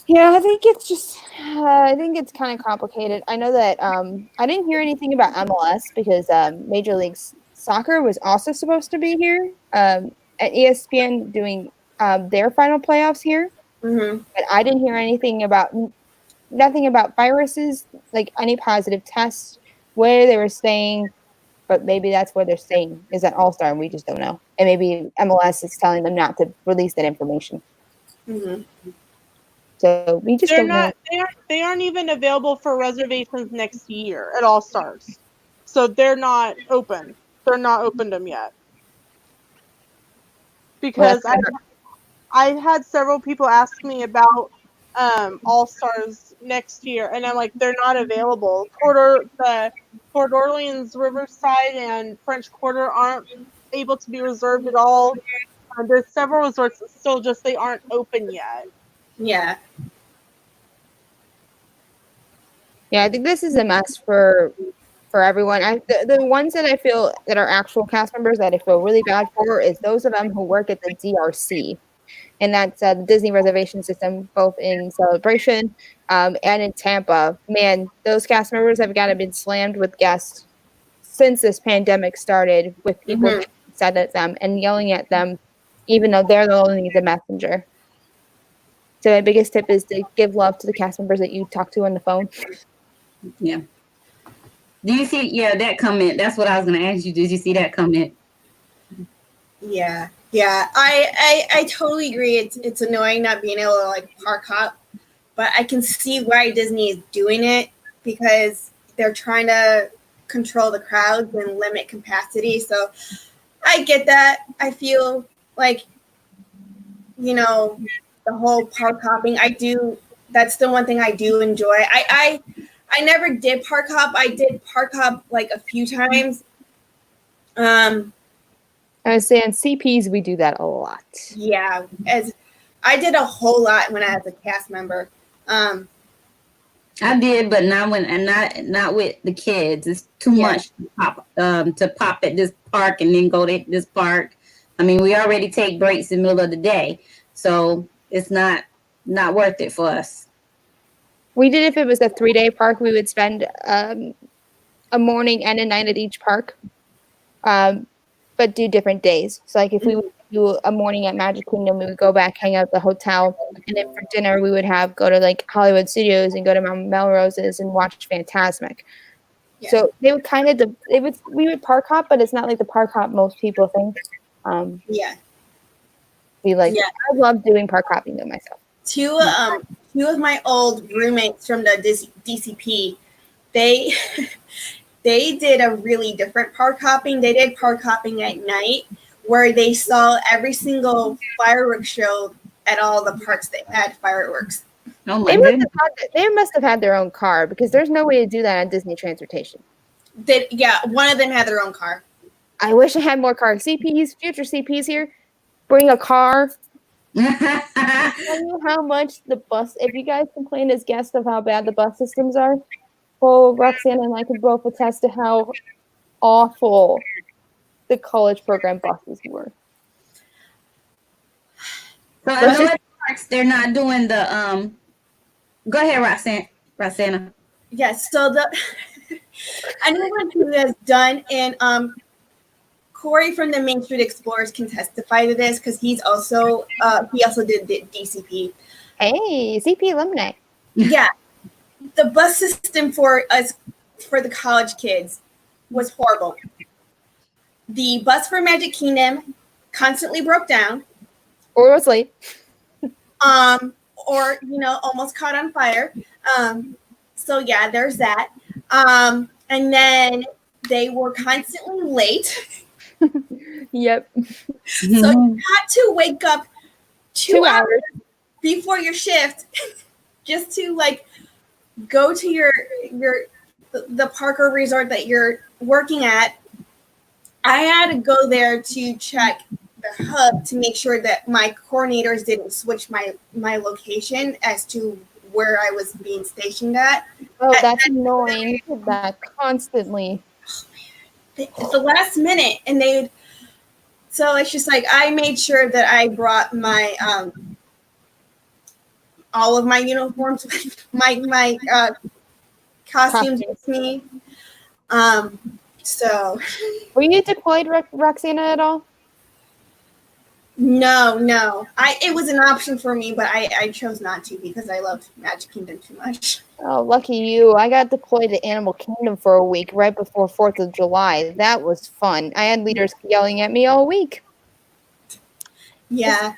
Yeah, I think it's kind of complicated. I know that I didn't hear anything about MLS because Major League Soccer was also supposed to be here at ESPN doing their final playoffs here. Mm-hmm. But I didn't hear nothing about viruses, like any positive tests, where they were staying. But maybe that's where they're staying is at All Star, and we just don't know. And maybe MLS is telling them not to release that information. Mm-hmm. So we just don't know. They aren't even available for reservations next year at All Stars. So they're not open. They're not opened them yet. Because I had several people ask me about All Stars next year, and I'm like, they're not available. The Port Orleans, Riverside, and French Quarter aren't able to be reserved at all. There's several resorts that still they aren't open yet. Yeah. Yeah, I think this is a mess for everyone. The ones that I feel that are actual cast members that I feel really bad for is those of them who work at the DRC. And that's the Disney reservation system, both in Celebration and in Tampa. Man, those cast members have got to been slammed with guests since this pandemic started, with people said at them and yelling at them, even though they're only the messenger. So my biggest tip is to give love to the cast members that you talk to on the phone. Yeah. Do you see? Yeah, that comment. That's what I was going to ask you. Did you see that comment? Yeah. I totally agree. It's annoying not being able to like park hop, but I can see why Disney is doing it because they're trying to control the crowds and limit capacity. So I get that. I feel like, the whole park hopping. That's the one thing I do enjoy. I never did park hop. I did park hop like a few times. I was saying CPs, we do that a lot. Yeah, as I did a whole lot when I was a cast member. I did, but not with the kids. It's too much to pop at this park and then go to this park. I mean, we already take breaks in the middle of the day, so it's not worth it for us. We did if it was a 3-day park, we would spend a morning and a night at each park. but do different days. So like if we would do a morning at Magic Kingdom, we would go back, hang out at the hotel, and then for dinner we would go to like Hollywood Studios and go to Mount Melrose's and watch Fantasmic. Yeah. So they would we would park hop, but it's not like the park hop most people think. Yeah. I love doing park hopping though myself. Two of my old roommates from the DCP, they they did a really different park hopping. They did park hopping at night, where they saw every single fireworks show at all the parks that had fireworks. Oh, they must have had their own car, because there's no way to do that on Disney Transportation. One of them had their own car. I wish I had more cars. CPs, future CPs here, bring a car. Tell you how much the bus, if you guys complain as guests of how bad the bus systems are, well, Roxanne and I could both attest to how awful the college program buses were. So I know at parks they're not doing the go ahead, Roxana. Yes, so anyone who has done, and Corey from the Main Street Explorers can testify to this, because he also did the DCP. Hey, CP alumni. Yeah, the bus system for the college kids was horrible. The bus for Magic Kingdom constantly broke down, or was late, or almost caught on fire. So yeah, there's that. And then they were constantly late. Yep. So you had to wake up 2 hours before your shift just to go to the park or resort that you're working at. I had to go there to check the hub to make sure that my coordinators didn't switch my location as to where I was being stationed at. Oh, that's annoying. That constantly. At the last minute, and so it's just I made sure that I brought my all of my uniforms, my costumes with me. So, were you deployed, Roxana, at all? No. It was an option for me, but I chose not to because I loved Magic Kingdom too much. Oh, lucky you. I got deployed to Animal Kingdom for a week right before 4th of July. That was fun. I had leaders yelling at me all week. Yeah.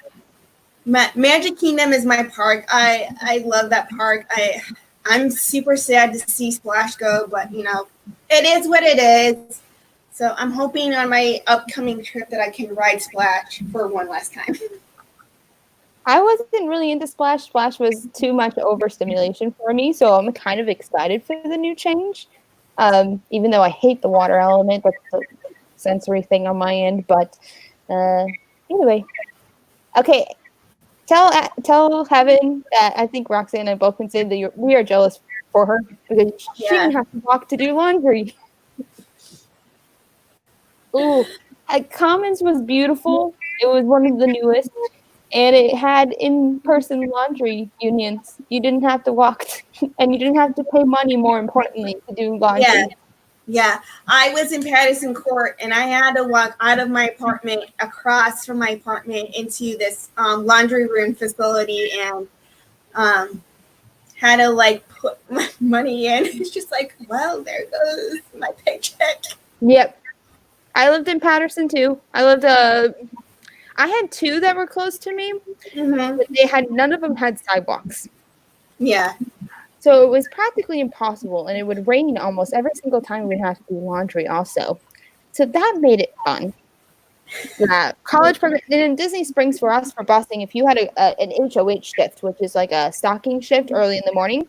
Magic Kingdom is my park. I love that park. I'm super sad to see Splash go, but it is what it is. So I'm hoping on my upcoming trip that I can ride Splash for one last time. I wasn't really into Splash. Splash was too much overstimulation for me, so I'm kind of excited for the new change. Even though I hate the water element, that's a sensory thing on my end. But anyway, okay. Tell Heaven that I think Roxanne and I both can say that we are jealous for her because she didn't have to walk to do laundry. Ooh, Commons was beautiful. It was one of the newest, and it had in-person laundry unions. You didn't have to walk, and you didn't have to pay money, more importantly, to do laundry. Yeah. I was in Patterson Court, and I had to walk out of my apartment, across from my apartment, into this laundry room facility, and had to put my money in. It's just well, there goes my paycheck. Yep. I lived in Patterson too. I had two that were close to me, but none of them had sidewalks. Yeah. So it was practically impossible, and it would rain almost every single time we'd have to do laundry also. So that made it fun. Yeah, college program in Disney Springs for us for busing, if you had an HOH shift, which is like a stocking shift early in the morning,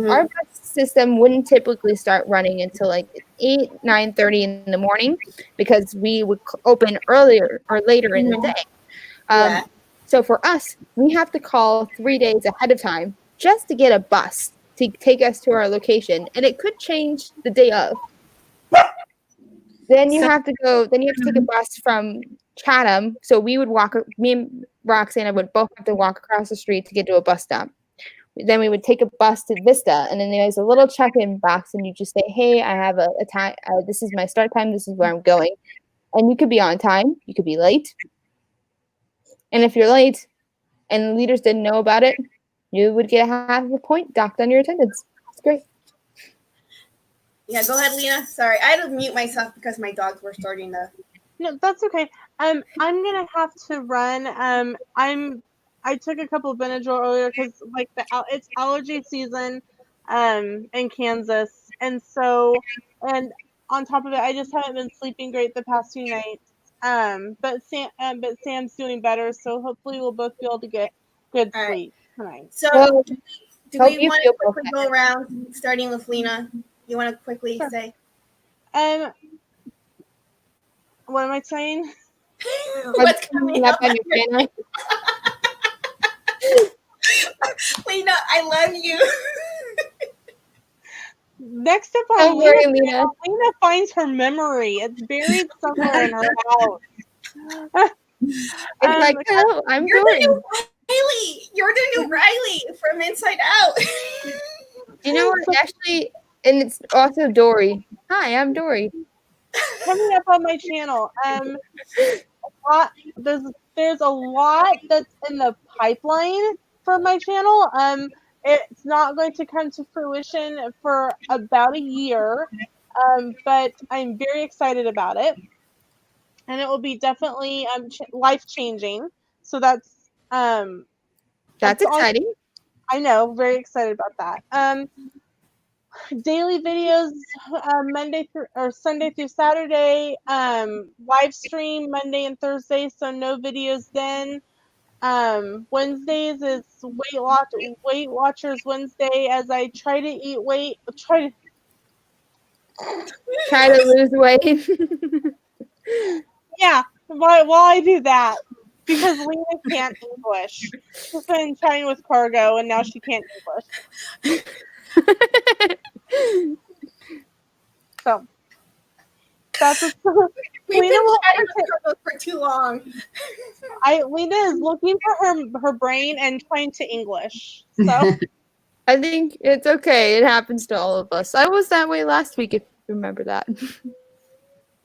our bus system wouldn't typically start running until 9:30 in the morning because we would open earlier or later in the day. So for us, we have to call 3 days ahead of time just to get a bus to take us to our location, and it could change the day of. Then you have to take a bus from Chatham. So we would me and Roxanne would both have to walk across the street to get to a bus stop. Then we would take a bus to Vista, and then there's a little check-in box, and you just say, hey, I have this is my start time, this is where I'm going. And you could be on time. You could be late. And if you're late and the leaders didn't know about it, you would get a half a point docked on your attendance. It's great. Yeah, go ahead, Lena. Sorry, I had to mute myself because my dogs were starting to. No, that's okay. I'm gonna have to run. I took a couple of Benadryl earlier because like it's allergy season, in Kansas, and on top of it, I just haven't been sleeping great the past few nights. But Sam's doing better, so hopefully we'll both be able to get good All right. sleep tonight. So, Well, do hope we you want feel to quickly better. go around, starting with Lena? You want to quickly Sure. say? What am I saying? What's coming up on your channel? Lena, I love you. Next up on Don't worry, Lena's Lena. channel, Lena finds her memory. It's buried somewhere in her house. It's like, hello, I'm You're Dory. the new Riley. You're the new Riley from Inside Out. You know what? Actually, and it's also Dory. Hi, I'm Dory. Coming up on my channel, there's a lot that's in the pipeline for my channel. It's not going to come to fruition for about a year, but I'm very excited about it, and it will be definitely life changing. So that's exciting. I know, very excited about that. Daily videos, Sunday through Saturday. Live stream Monday and Thursday, so no videos then. Wednesdays is Weight Watchers Wednesday, as I try to eat weight. Try to lose weight. Yeah, while I do that, because Lena can't English. She's been trying with cargo, and now she can't English. So that's We've Lena will for too long. Lena is looking for her brain and trying to English. So I think it's okay. It happens to all of us. I was that way last week, if you remember that.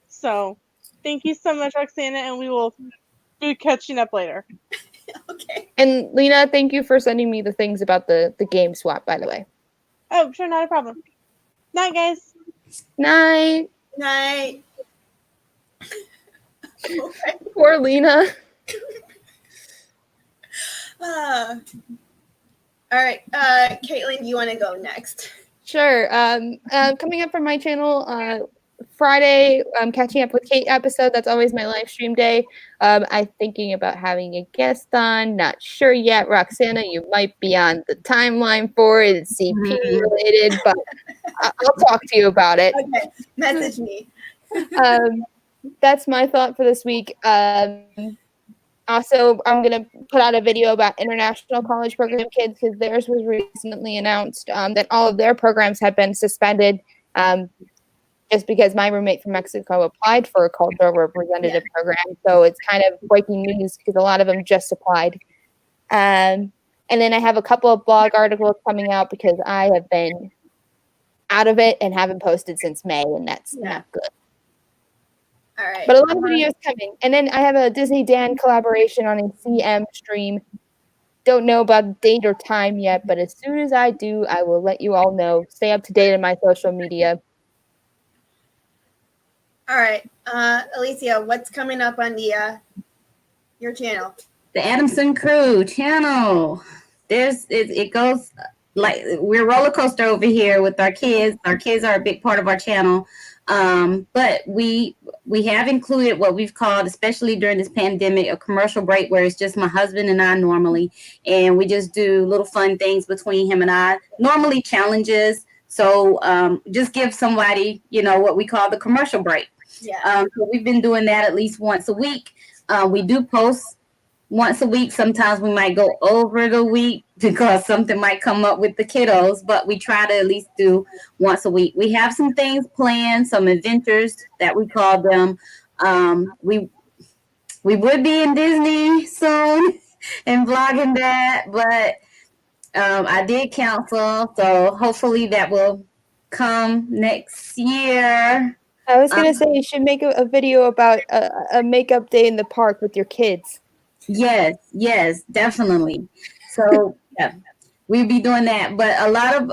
So thank you so much, Roxana, and we will be catching up later. Okay. And Lena, thank you for sending me the things about the game swap, by the way. Oh, sure, not a problem. Night, guys. Night. Night. Okay. Poor Lena. All right, Caitlin, you want to go next? Sure. Coming up from my channel, Friday, catching up with Kate episode. That's always my live stream day. I'm thinking about having a guest on. Not sure yet. Roxana, you might be on the timeline for it. It's CP related, but I'll talk to you about it. Okay, message me. That's my thought for this week. Also, I'm going to put out a video about international college program kids because theirs was recently announced that all of their programs have been suspended just because my roommate from Mexico applied for a cultural representative program. So it's kind of breaking news because a lot of them just applied. And then I have a couple of blog articles coming out because I have been out of it and haven't posted since May, and that's not good. All right. But a lot of videos coming. And then I have a Disney Dan collaboration on a CM stream. Don't know about date or time yet, but as soon as I do, I will let you all know. Stay up to date on my social media. All right. Alicia, what's coming up on your channel? The Adamson Crew channel. It goes like we're roller coaster over here with our kids. Our kids are a big part of our channel. But we have included what we've called, especially during this pandemic, a commercial break where it's just my husband and I normally, and we just do little fun things between him and I, normally challenges. So just give somebody, what we call the commercial break. Yeah. So we've been doing that at least once a week. We do post once a week. Sometimes we might go over the week because something might come up with the kiddos, but we try to at least do once a week. We have some things planned, some adventures that we call them. We would be in Disney soon and vlogging that, but I did cancel. So hopefully that will come next year. I was gonna say you should make a video about a makeup day in the park with your kids. Yes, definitely. So yeah, we'll be doing that. But a lot of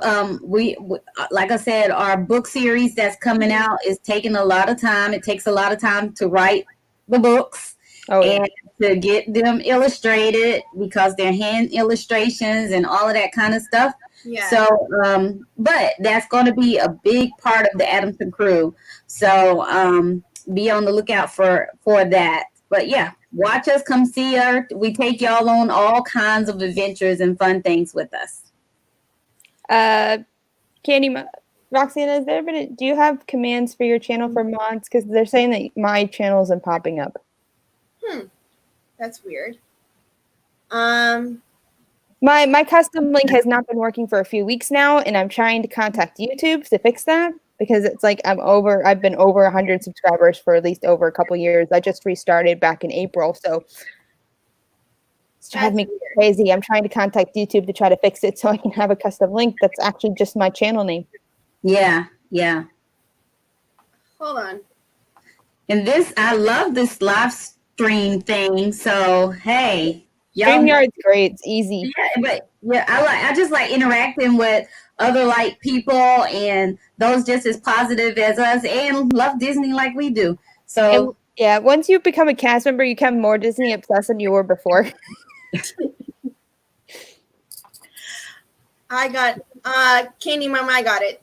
like I said, our book series that's coming out is taking a lot of time. It takes a lot of time to write the books and to get them illustrated because they're hand illustrations and all of that kind of stuff. Yeah. So, but that's going to be a big part of the Adamson crew. So, be on the lookout for that. But yeah, watch us, come see us. We take y'all on all kinds of adventures and fun things with us. Roxanna, do you have commands for your channel for mods? Because they're saying that my channel isn't popping up. That's weird. My custom link has not been working for a few weeks now, and I'm trying to contact YouTube to fix that because it's like I've been over 100 subscribers for at least over a couple years. I just restarted back in April, so it's driving me crazy. I'm trying to contact YouTube to try to fix it so I can have a custom link that's actually just my channel name. Yeah. Hold on. And I love this live stream thing. So hey. StreamYard's great. It's easy. Yeah, but yeah, I just like interacting with other like people and those just as positive as us and love Disney like we do. So once you become a cast member, you become more Disney obsessed than you were before. I got Candy Mama, I got it.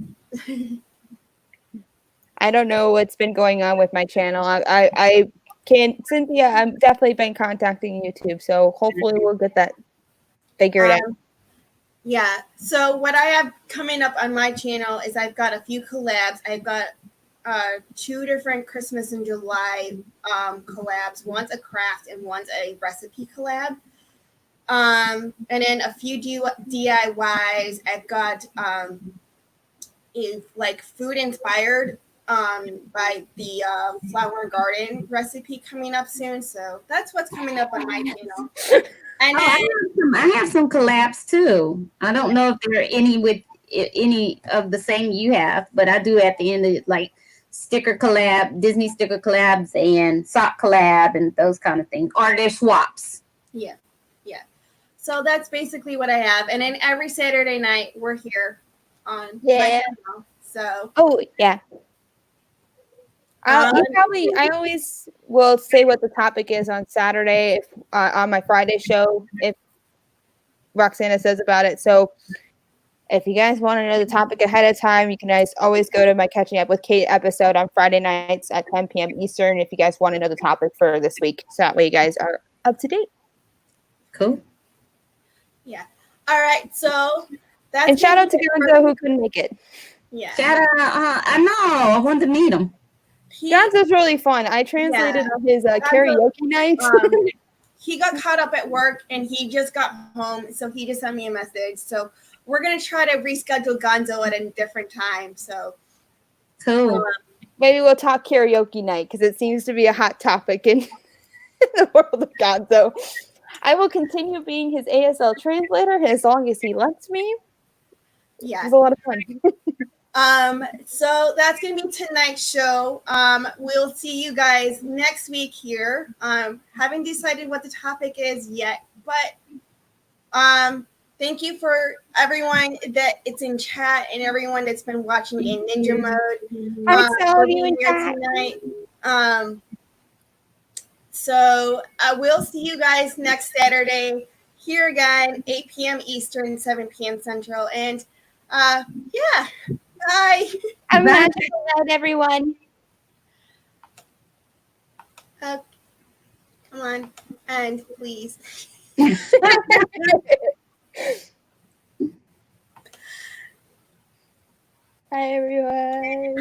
I don't know what's been going on with my channel. Cynthia, I've definitely been contacting YouTube, so hopefully we'll get that figured out. Yeah, so what I have coming up on my channel is I've got a few collabs. I've got 2 different Christmas in July collabs. One's a craft and one's a recipe collab. And then a few DIYs. I've got like food inspired by the flower garden recipe coming up soon. So that's what's coming up on my channel. And then, I have some collabs too. I don't know if there are any with any of the same you have, but I do at the end of like sticker collab, Disney sticker collabs and sock collab and those kind of things. Or they're swaps. Yeah. So that's basically what I have. And then every Saturday night we're here on my channel. So I always will say what the topic is on Saturday on my Friday show if Roxanna says about it. So if you guys want to know the topic ahead of time, you can guys always go to my Catching Up with Kate episode on Friday nights at 10 p.m. Eastern if you guys want to know the topic for this week. So that way you guys are up to date. Cool. Yeah. All right. So that's and shout out to Gonzo who couldn't make it. Yeah. Shout out. I know. I wanted to meet him. Gonzo's really fun. I translated on his karaoke nights. He got caught up at work and he just got home, so he just sent me a message. So we're gonna try to reschedule Gonzo at a different time. So cool. Maybe we'll talk karaoke night because it seems to be a hot topic in the world of Gonzo. I will continue being his ASL translator as long as he lets me. Yeah, it's a lot of fun. So that's gonna be tonight's show. We'll see you guys next week here. Haven't decided what the topic is yet, but thank you for everyone that it's in chat and everyone that's been watching in Ninja Mode. For being here tonight. So we'll see you guys next Saturday here again, 8 p.m. Eastern, 7 p.m. Central, and yeah. Bye. Have a magical night, everyone. Come on, and please. Hi, everyone.